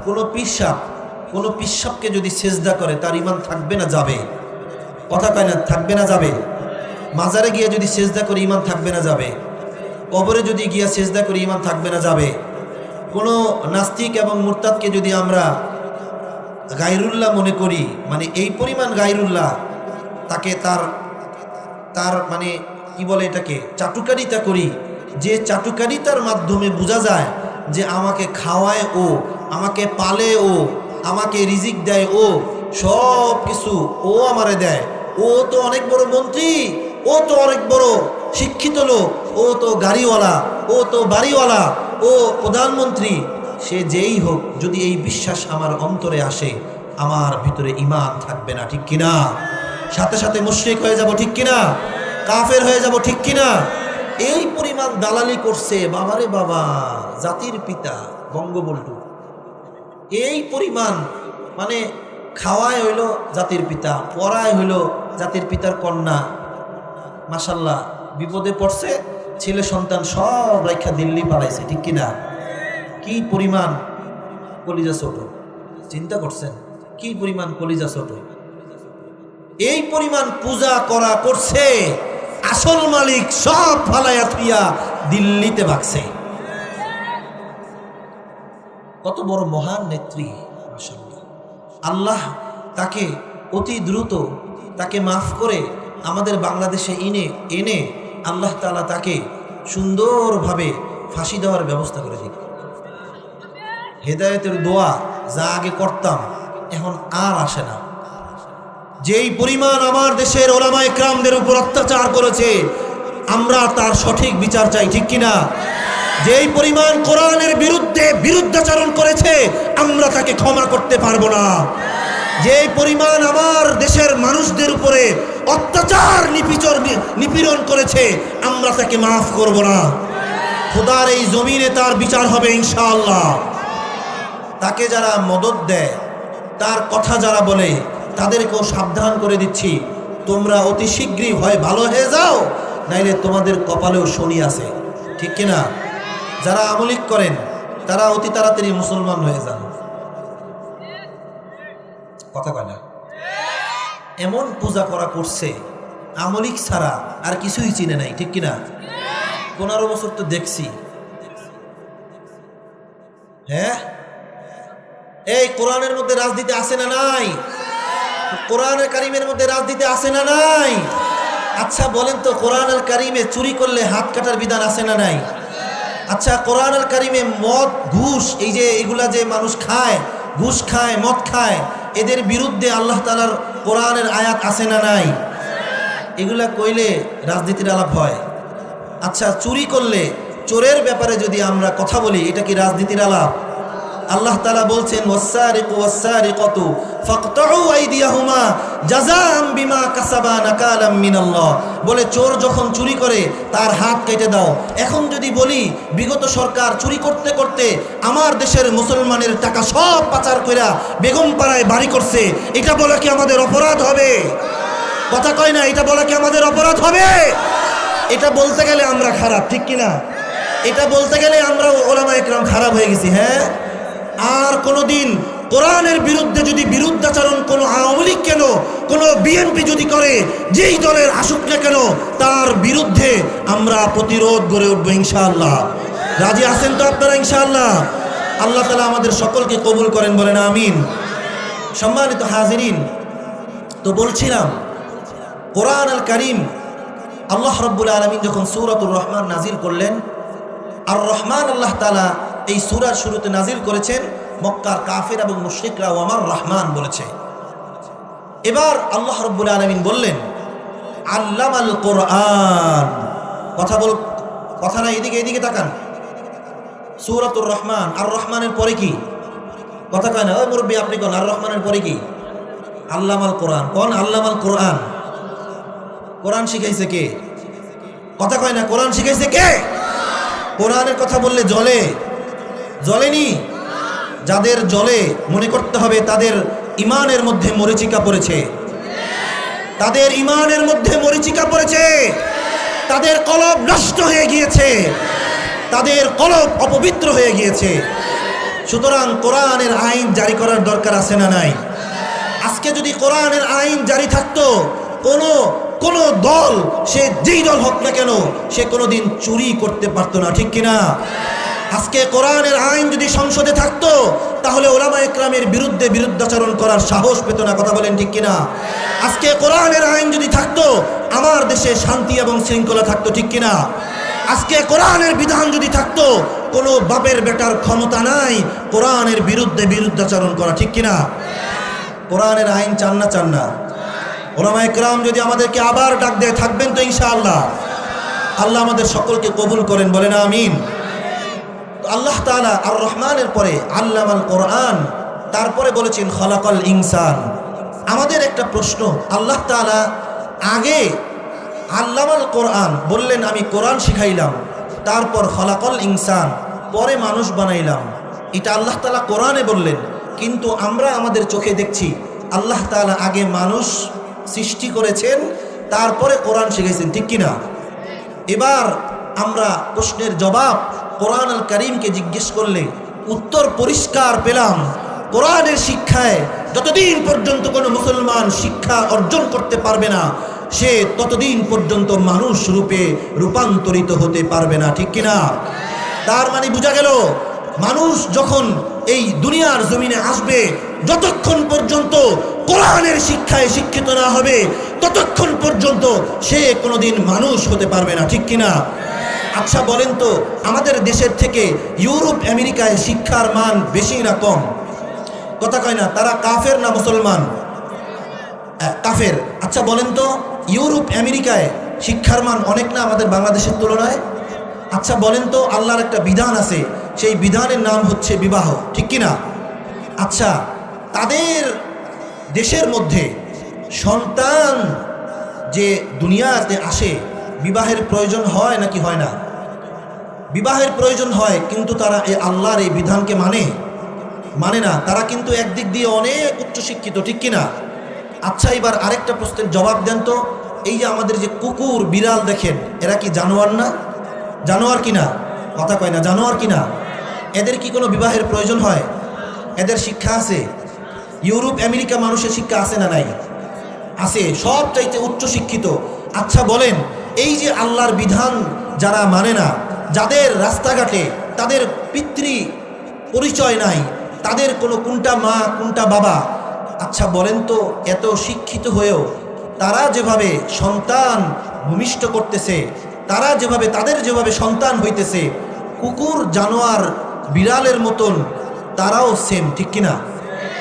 কোনো পিসাবকে যদি সেজদা করে, তার ঈমান থাকবে না যাবে? কথা কয় না, থাকবে না যাবে? মাজারে গিয়ে যদি সেজদা করে ঈমান থাকবে না যাবে? কবরে যদি গিয়া সেজদা করে ঈমান থাকবে না যাবে? কোনো নাস্তিক এবং মুরতাদকে যদি আমরা গায়রুল্লাহ মনে করি, মানে এই পরিমাণ গায়রুল্লাহ, তাকে তার মানে কি বলে এটাকে, চাটুকারিতা করি, যে চাটুকারিতার মাধ্যমে বোঝা যায় যে আমাকে খাওয়ায় ও, আমাকে পালে ও, আমাকে রিজিক দেয় ও, সব কিছু ও আমারে দেয়, ও তো অনেক বড় মন্ত্রী, ও তো অনেক বড় শিক্ষিত লোক, ও তো গাড়িওয়ালা, ও তো বাড়িওয়ালা, ও প্রধানমন্ত্রী, সে যেই হোক, যদি এই বিশ্বাস আমার অন্তরে আসে, আমার ভিতরে ঈমান থাকবে না, ঠিক কিনা? সাথে সাথে মুশরিক হয়ে যাব, ঠিক কিনা? কাফের হয়ে যাব, ঠিক কিনা? এই পরিমাণ দালালি করছে, বাবারে বাবা, জাতির পিতা বঙ্গবন্ধু, এই পরিমাণ মানে খাওয়ায় হইল জাতির পিতা, পড়ায় হইল জাতির পিতার কন্যা, মাশাল্লাহ, বিপদে পড়ছে, ছেলে সন্তান সব রাইখা দিল্লি পালাইছে, ঠিক কিনা? কি পরিমাণ কলিজা ছোট, চিন্তা করছেন? কি পরিমাণ কলিজা ছোট, এই পরিমাণ পূজা করা করছে, আসল মালিক সব ফালাইয়া থুইয়া দিল্লিতে ভাগছে। কত বড় মহান নেত্রী, মাশাআল্লাহ। আল্লাহ তাকে অতি দ্রুত তাকে মাফ করে আমাদের বাংলাদেশে এনে আল্লাহ তাআলা তাকে সুন্দরভাবে ফাঁসি দেওয়ার ব্যবস্থা করে দিন। হেদায়েতের দোয়া যা আগে করতাম এখন আর আসে না। যেই পরিমাণ আমার দেশের ওলামা ইকরামদের উপর অত্যাচার করেছে, আমরা তার সঠিক বিচার চাই, ঠিক কিনা? যেই পরিমাণ কোরআনের বিরুদ্ধে বিরুদ্ধাচরণ করেছে, আমরা তাকে ক্ষমা করতে পারবো না। যেই পরিমাণ আমার দেশের মানুষদের উপরে অত্যাচার নিপীড়ন করেছে, আমরা তাকে মাফ করব না। খোদার এই জমিনে তার বিচার হবে ইনশাআল্লাহ। তাকে যারা মদদ দেয়, তার কথা যারা বলে, তাদেরকেও সাবধান করে দিচ্ছি, তোমরা অতি শীঘ্রই হয় ভালো হয়ে যাও, নাইলে তোমাদের কপালেও শনি আছে, ঠিক কিনা? যারা আমলিক করেন তারা অতি তাড়াতাড়ি মুসলমান হয়ে যান। কথা কয় না? এমন পূজা করা করছে আমলিক ছাড়া আর কিছুই চিনে নাই, ঠিক কিনা? 15 বছর তো দেখছি। হ্যাঁ, এই কোরআনের মধ্যে রাজনীতি আছে না নাই? কোরআনের কারিমের মধ্যে রাজনীতি আছে না নাই? আচ্ছা বলেন তো, কোরআনের কারিমে চুরি করলে হাত কাটার বিধান আছে না নাই? আচ্ছা, কোরআনের কারিমে মদ, ঘুষ, এই যে এগুলা যে মানুষ খায়, ঘুষ খায়, মদ খায়, এদের বিরুদ্ধে আল্লাহ তাআলার কোরআনের আয়াত আছে না নাই? এগুলা কইলে রাজনীতির আলাপ হয়। আচ্ছা, চুরি করলে চোরের ব্যাপারে যদি আমরা কথা বলি, এটা কি রাজনীতির আলাপ? আল্লাহ তাআলা বলছেন ওয়াসসারিকু ওয়াসসারিকাতু ফাকতাউ আইদিয়াহুমা জাযাআম বিমা কাসাবা নাকালাম মিনাল্লাহ। বলে চোর যখন চুরি করে তার হাত কেটে দাও। এখন যদি বলি বিগত সরকার চুরি করতে করতে আমার দেশের মুসলমানের টাকা সব পাচার কইরা বেগমপাড়ায় বাড়ি করছে, এটা বলা কি আমাদের অপরাধ হবে? কথা কয় না, এটা বলা কি আমাদের অপরাধ হবে? এটা বলতে গেলে আমরা খারাপ, ঠিক কিনা? এটা বলতে গেলে আমরা ওলামা ইকরাম খারাপ হয়ে গেছি। হ্যাঁ, আর কোনোদিন কোরআনের বিরুদ্ধে যদি বিরুদ্ধাচরণ কোনো আওয়ামী লীগ কেন, কোনো বিএনপি যদি করে, যেই দলের আসুক না কেন, তার বিরুদ্ধে আমরা প্রতিরোধ গড়ে উঠবো ইনশাআল্লাহ। রাজি আছেন তো আপনারা ইনশাআল্লাহ? আল্লাহ তাআলা আমাদের সকলকে কবুল করেন, বলেন আমিন। সম্মানিত হাজিরিন, তো বলছিলাম কোরআন আল কারীম আল্লাহ রাব্বুল আলামিন যখন সূরাতুর রহমান নাজিল করলেন, আর রহমান আল্লাহ তাআলা এই সূরার শুরুতে নাজিল করেছেন, মক্কার কাফির এবং মুশরিকরা আমার রহমান বলেছে। এবার আল্লাহ রাব্বুল আলামিন বললেন আল্লামাল কোরআন। কথা না, এদিকে তাকান। সূরাতুর রহমান, আর রহমানের পরে কি? কথা কয় না, ওই মুরব্বী আপনি কোন? আর রহমানের পরে কি? আল্লামাল কোরআন। কোন আল্লামাল কোরআন? কোরআন শিখাইছে কে? কথা কয় না, কোরআন শিখাইছে কে? কোরআনের কথা বললে জ্বলেনি। যাদের জ্বলে, মনে করতে হবে তাদের ইমানের মধ্যে মরিচিকা পড়েছে, তাদের ইমানের মধ্যে মরিচিকা পড়েছে, তাদের কলব নষ্ট হয়ে গিয়েছে, তাদের কলব অপবিত্র হয়ে গিয়েছে। সুতরাং কোরআনের আইন জারি করার দরকার আছে না নাই? আজকে যদি কোরআনের আইন জারি থাকতো, কোন দল, সে যেই দল হোক না কেন, সে কোনোদিন চুরি করতে পারতো না, ঠিক কিনা? আজকে কোরআনের আইন যদি সংসদে থাকতো, তাহলে ওলামা ইকরামের বিরুদ্ধে বিরুদ্ধাচরণ করার সাহস পেত না, কথা বলেন ঠিক কিনা? আজকে কোরআনের আইন যদি থাকতো, আমার দেশে শান্তি এবং শৃঙ্খলা থাকতো, ঠিক কিনা? আজকে কোরআনের বিধান যদি থাকতো, কোনো বাপের বেটার ক্ষমতা নাই কোরআনের বিরুদ্ধে বিরুদ্ধাচরণ করা, ঠিক কিনা? কোরআনের আইন চান না? ওলামা ইকরাম যদি আমাদেরকে আবার ডাক দেয়, থাকবেন তো ইনশাআল্লাহ? আল্লাহ আমাদের সকলকে কবুল করেন, বলেন আমিন। আল্লাহ তাআলা আর রহমানের পরে আল্লামাল কোরআন, তারপরে বলেছেন খলাকাল ইনসান। আমাদের একটা প্রশ্ন, আল্লাহ তাআলা আগে আল্লামাল কোরআন বললেন, আমি কোরআন শিখাইলাম, তারপর খলাকাল ইনসান, পরে মানুষ বানাইলাম, এটা আল্লাহ তাআলা কোরআনে বললেন। কিন্তু আমরা আমাদের চোখে দেখছি আল্লাহ তাআলা আগে মানুষ সৃষ্টি করেছেন, তারপরে কোরআন শিখাইছেন, ঠিক কিনা? এবার আমরা প্রশ্নের জবাব কোরআন আল কারীমকে জিজ্ঞেস করলে উত্তর পরিষ্কার পেলাম। কোরআনের শিক্ষায় যতদিন পর্যন্ত কোনো মুসলমান শিক্ষা অর্জন করতে পারবে না, সে ততদিন পর্যন্ত মানুষ রূপে রূপান্তরিত হতে পারবে না, ঠিক কিনা? তার মানে বোঝা গেল, মানুষ যখন এই দুনিয়ার জমিনে আসবে, যতক্ষণ পর্যন্ত কোরআনের শিক্ষায় শিক্ষিত না হবে ততক্ষণ পর্যন্ত সে কোনোদিন মানুষ হতে পারবে না, ঠিক কিনা? আচ্ছা বলেন তো, আমাদের দেশের থেকে ইউরোপ আমেরিকায় শিক্ষার মান বেশি না কম? কথা কয় না? তারা কাফের না মুসলমান? কাফের। আচ্ছা বলেন তো, ইউরোপ আমেরিকায় শিক্ষার মান অনেক না আমাদের বাংলাদেশের তুলনায়? আচ্ছা বলেন তো, আল্লাহর একটা বিধান আছে, সেই বিধানের নাম হচ্ছে বিবাহ, ঠিক কিনা? আচ্ছা, তাদের দেশের মধ্যে সন্তান যে দুনিয়াতে আসে, বিবাহের প্রয়োজন হয় নাকি হয় না? বিবাহের প্রয়োজন হয়, কিন্তু তারা এই আল্লাহর এই বিধানকে মানে না। তারা কিন্তু একদিক দিয়ে অনেক উচ্চশিক্ষিত, ঠিক কিনা? আচ্ছা, এবার আরেকটা প্রশ্নের জবাব দেন তো, এই যে আমাদের যে কুকুর বিড়াল দেখেন, এরা কি জানোয়ার না? জানোয়ার কিনা? কথা কয় না, জানোয়ার কিনা? এদের কি কোনো বিবাহের প্রয়োজন হয়? এদের শিক্ষা আছে? ইউরোপ আমেরিকা মানুষের শিক্ষা আছে না নাই? আছে, সব চাইতে উচ্চশিক্ষিত। আচ্ছা বলেন, এই যে আল্লাহর বিধান যারা মানে না, যাদের রাস্তাঘাটে তাদের পিতৃ পরিচয় নাই, তাদের কোনো কোনটা মা কোনটা বাবা, আচ্ছা বলেন তো, এত শিক্ষিত হয়েও তারা যেভাবে সন্তান ভূমিষ্ঠ করতেছে, তারা যেভাবে তাদের যেভাবে সন্তান হইতেছে, কুকুর জানোয়ার বিড়ালের মতন তারাও সেম, ঠিক কিনা?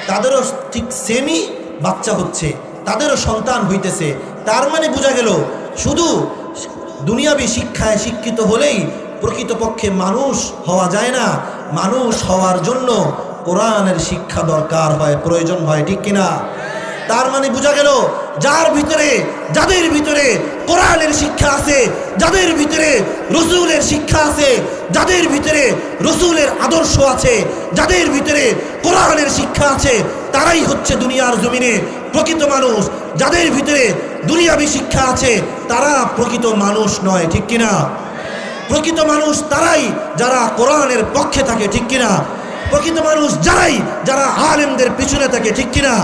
তাদেরও ঠিক সেমই বাচ্চা হচ্ছে, তাদেরও সন্তান হইতেছে। তার মানে বোঝা গেল, শুধু দুনিয়াবী শিক্ষায় শিক্ষিত হলেই প্রকৃতপক্ষে মানুষ হওয়া যায় না। মানুষ হওয়ার জন্য কোরআনের শিক্ষা দরকার হয়, প্রয়োজন হয়, ঠিক কিনা? তার মানে বোঝা গেল, যাদের ভিতরে কোরআনের শিক্ষা আছে, যাদের ভিতরে রসুলের শিক্ষা আছে, যাদের ভিতরে রসুলের আদর্শ আছে, যাদের ভিতরে কোরআনের শিক্ষা আছে, তারাই হচ্ছে দুনিয়ার জমিনে প্রকৃত মানুষ। যাদের ভিতরে দুনিয়াবী শিক্ষা আছে তারা প্রকৃত মানুষ নয়, ঠিক কিনা? প্রকৃত মানুষ তারাই যারা কোরআনের পক্ষে থাকে, ঠিক কিনা? প্রকৃত মানুষ যারা আলেমদের পিছনে থাকে, ঠিক কিনা?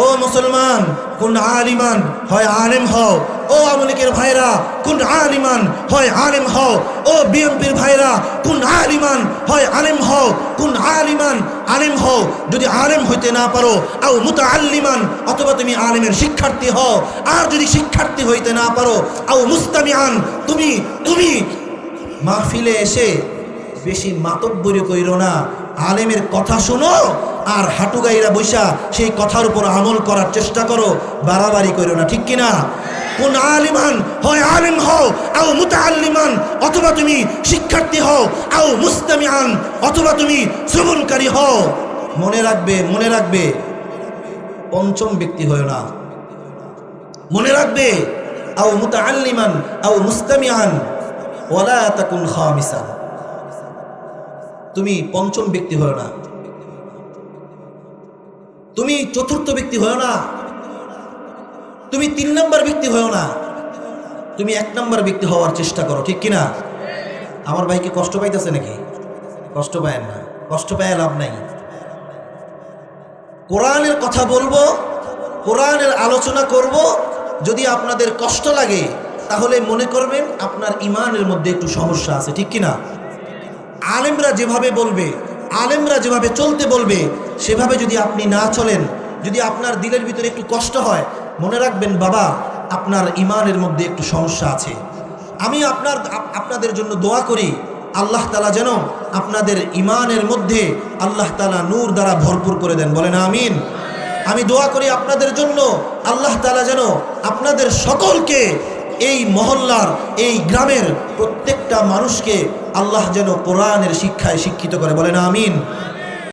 ও মুসলমান, কোন আলিমান হয় আলেম হও। ও আওয়ামী লীগের ভাইরা, কোন আলিমান হয় আলেম হও। ও বিএনপির ভাইরা, কোন আলিমান হয় আলেম হও। কোন আলেম হও। যদি আলেম হইতে না পারো, আও মুতাআল্লিমান, অথবা তুমি আলেমের শিক্ষার্থী হও। আর যদি শিক্ষার্থী হইতে না পারো, আও মুস্তামিআন, তুমি মাহফিলে এসে বেশি মাতব্বরি কইরো না, আলেমের কথা শোনো আর হাঁটু গাইরা বৈশা সেই কথার উপর আমল করার চেষ্টা করো, বাড়াবাড়ি করো না, ঠিক কিনা? কোন আলিমান হয় আলেম হও, আও মুতাআল্লিমান, অথবা তুমি শিক্ষার্থী হও, আও মুস্তামিআন, অথবা তুমি শ্রবণকারী হও। মনে রাখবে পঞ্চম ব্যক্তি হয় না। মনে রাখবে, আও মুতাআল্লিমান আও মুস্তামিআন ওয়ালা তাকুন খামিসান, তুমি পঞ্চম ব্যক্তি হয় না, তুমি চতুর্থ ব্যক্তি হয় না, তুমি 3 নম্বর ব্যক্তি হয় না, তুমি 1 নম্বর ব্যক্তি হওয়ার চেষ্টা করো, ঠিক কিনা? আমার ভাইকে কষ্ট পাইতেছে নাকি? কষ্ট পায় না, কষ্ট পায় লাভ নাই। কোরআনের কথা বলবো, কোরআনের আলোচনা করব, যদি আপনাদের কষ্ট লাগে তাহলে মনে করবেন আপনার ইমানের মধ্যে একটু সমস্যা আছে, ঠিক কিনা? আলেমরা যেভাবে বলবে, আলেমরা যেভাবে চলতে বলবে সেভাবে যদি আপনি না চলেন, যদি আপনার দিলের ভিতরে একটু কষ্ট হয়, মনে রাখবেন বাবা, আপনার ইমানের মধ্যে একটু সমস্যা আছে। আমি আপনাদের জন্য দোয়া করি, আল্লাহ তাআলা যেন আপনাদের ইমানের মধ্যে আল্লাহ তাআলা নূর দ্বারা ভরপুর করে দেন, বলেন আমিন। আমি দোয়া করি আপনাদের জন্য, আল্লাহ তাআলা যেন আপনাদের সকলকে, এই মহল্লার, এই গ্রামের প্রত্যেকটা মানুষকে আল্লাহ যেন কোরআনের শিক্ষায় শিক্ষিত করে, বলেন আমিন।